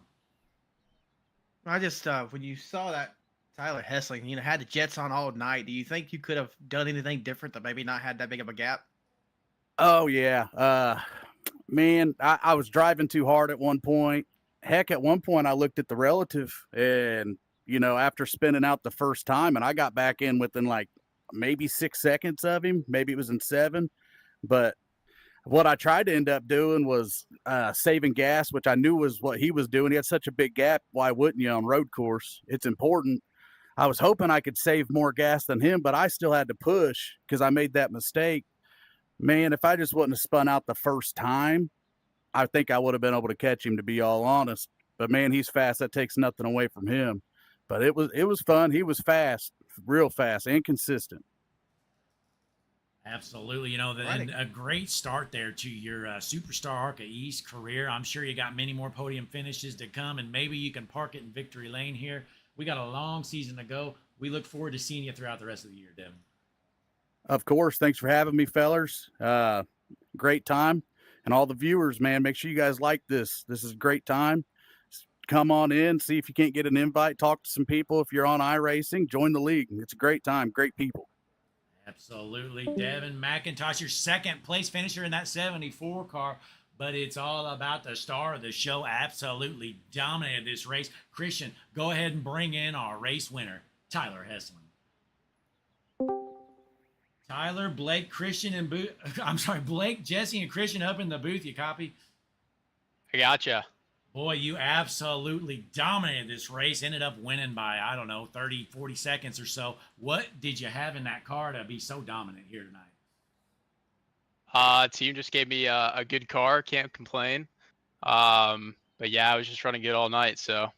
I just when you saw that Tyler Hessling, had the Jets on all night, do you think you could have done anything different to maybe not had that big of a gap? Oh yeah, man, I was driving too hard at one point. Heck, at one point I looked at the relative, and after spinning out the first time, and I got back in within like maybe 6 seconds of him. Maybe it was in 7, but what I tried to end up doing was saving gas, which I knew was what he was doing. He had such a big gap. Why wouldn't you on road course? It's important. I was hoping I could save more gas than him, but I still had to push because I made that mistake. Man, if I just wouldn't have spun out the first time, I think I would have been able to catch him, to be all honest. But man, he's fast. That takes nothing away from him. But it was fun. He was fast, real fast and consistent. Absolutely. And a great start there to your Superstar ARCA East career. I'm sure you got many more podium finishes to come, and maybe you can park it in victory lane here. We got a long season to go. We look forward to seeing you throughout the rest of the year, Devin. Of course. Thanks for having me, fellers. Great time. And all the viewers, man, make sure you guys like this. This is a great time. Come on in, see if you can't get an invite, talk to some people. If you're on iRacing, join the league. It's a great time, great people. Absolutely. Devin McIntosh, your second place finisher in that 74 car, but it's all about the star of the show. Absolutely dominated this race. Christian, go ahead and bring in our race winner, Tyler Hessling. Tyler, Blake, Christian, and Blake, Jesse, and Christian up in the booth. You copy? I gotcha. Boy, you absolutely dominated this race. Ended up winning by, 30, 40 seconds or so. What did you have in that car to be so dominant here tonight? Team just gave me a good car. Can't complain. But yeah, I was just running good all night. So.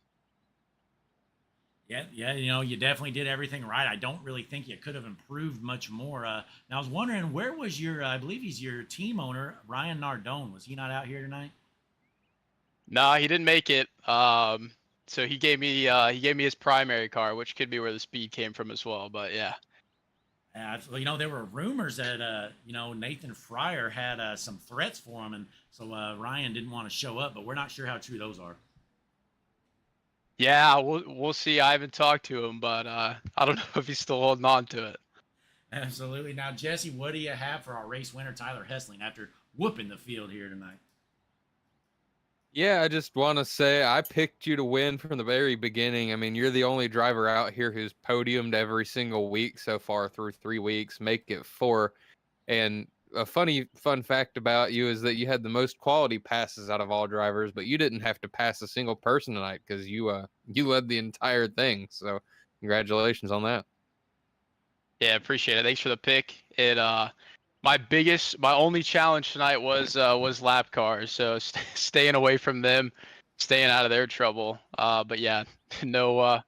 Yeah, you definitely did everything right. I don't really think you could have improved much more. Now, I was wondering, where was I believe he's your team owner, Ryan Nardone. Was he not out here tonight? No, he didn't make it. So he gave me his primary car, which could be where the speed came from as well. But yeah. There were rumors that Nathan Fryer had some threats for him, and so Ryan didn't want to show up. But we're not sure how true those are. Yeah, we'll see. I haven't talked to him, but I don't know if he's still holding on to it. Absolutely. Now, Jesse, what do you have for our race winner, Tyler Hessling, after whooping the field here tonight? Yeah, I just want to say I picked you to win from the very beginning. I mean, you're the only driver out here who's podiumed every single week so far through 3 weeks, make it 4. And a fun fact about you is that you had the most quality passes out of all drivers, but you didn't have to pass a single person tonight because you led the entire thing. So congratulations on that. Yeah, appreciate it. Thanks for the pick. My only challenge tonight was lap cars, so staying away from them, staying out of their trouble. But yeah, no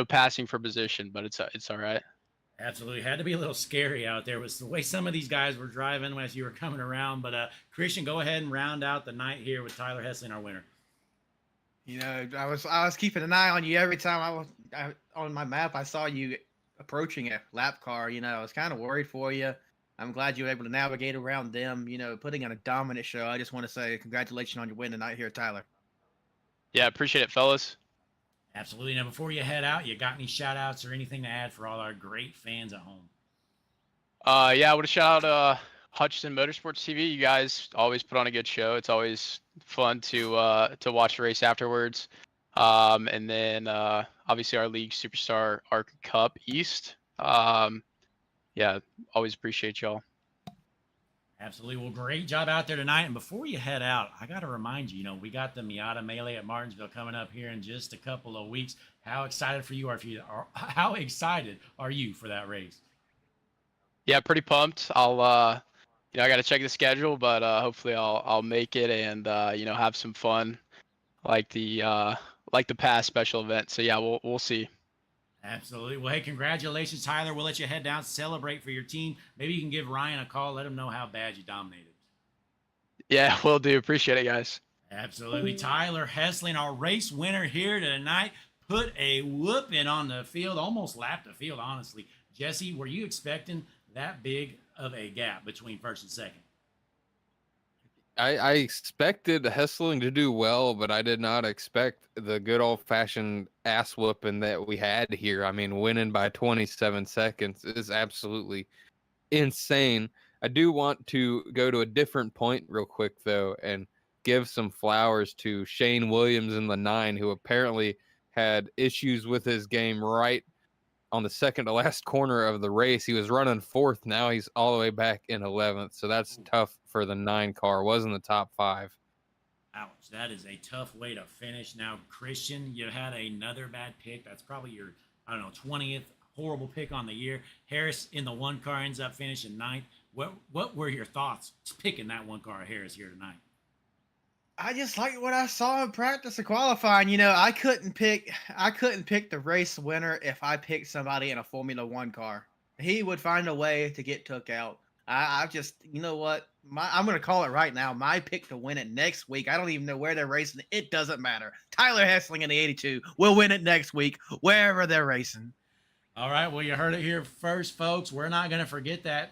passing for position, but it's all right. Absolutely. Had to be a little scary out there with the way some of these guys were driving as you were coming around. But Christian, go ahead and round out the night here with Tyler Hessling, our winner. I was keeping an eye on you every time on my map. I saw you approaching a lap car. I was kind of worried for you. I'm glad you were able to navigate around them, putting on a dominant show. I just want to say congratulations on your win tonight here, Tyler. Yeah, appreciate it, fellas. Absolutely. Now, before you head out, you got any shout outs or anything to add for all our great fans at home? Yeah, I would shout out Hutchinson Motorsports TV. You guys always put on a good show. It's always fun to watch the race afterwards. And then obviously our league, SuperStar ARCA Cup East. Yeah, always appreciate y'all. Absolutely. Well, great job out there tonight. And before you head out, I got to remind you, we got the Miata Melee at Martinsville coming up here in just a couple of weeks. How excited how excited are you for that race? Yeah, pretty pumped. I got to check the schedule, but hopefully I'll make it and have some fun like the past special event. So yeah, we'll see. Absolutely. Well, hey, congratulations, Tyler. We'll let you head down, celebrate for your team. Maybe you can give Ryan a call, let him know how bad you dominated. Yeah, will do. Appreciate it, guys. Absolutely. Tyler Hessling, our race winner here tonight, put a whooping on the field, almost lapped the field, honestly. Jesse, were you expecting that big of a gap between first and second? I expected Hessling to do well, but I did not expect the good old-fashioned ass whooping that we had here. I mean, winning by 27 seconds is absolutely insane. I do want to go to a different point real quick, though, and give some flowers to Shane Williams in the 9, who apparently had issues with his game right on the second to last corner of the race. He was running 4th. Now he's all the way back in 11th. So that's tough for the 9 car. Was in the top 5. Ouch. That is a tough way to finish. Now, Christian, you had another bad pick. That's probably your, 20th horrible pick on the year. Harris in the 1 car ends up finishing 9th. What were your thoughts picking that 1 car Harris here tonight? I just like what I saw in practice and qualifying. I couldn't pick the race winner if I picked somebody in a Formula One car. He would find a way to get took out. I just, you know what? I'm gonna call it right now. My pick to win it next week. I don't even know where they're racing. It doesn't matter. Tyler Hessling in the 82 will win it next week, wherever they're racing. All right. Well, you heard it here first, folks. We're not gonna forget that.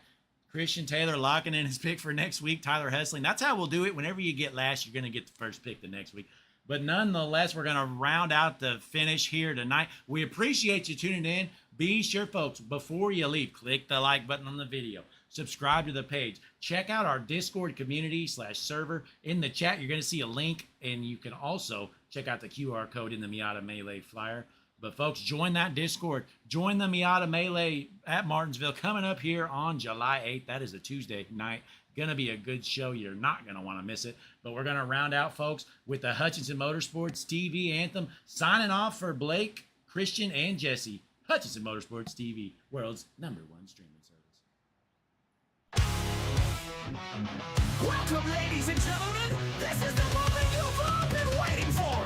Christian Taylor locking in his pick for next week. Tyler Hessling. That's how we'll do it. Whenever you get last, you're going to get the first pick the next week. But nonetheless, we're going to round out the finish here tonight. We appreciate you tuning in. Be sure, folks, before you leave, click the like button on the video. Subscribe to the page. Check out our Discord community/server. In the chat, you're going to see a link, and you can also check out the QR code in the Miata Melee flyer. But, folks, join that Discord. Join the Miata Melee at Martinsville coming up here on July 8th. That is a Tuesday night. Going to be a good show. You're not going to want to miss it. But we're going to round out, folks, with the Hutchinson Motorsports TV anthem. Signing off for Blake, Christian, and Jesse. Hutchinson Motorsports TV, world's #1 streaming service. Welcome, ladies and gentlemen. This is the moment you've all been waiting for.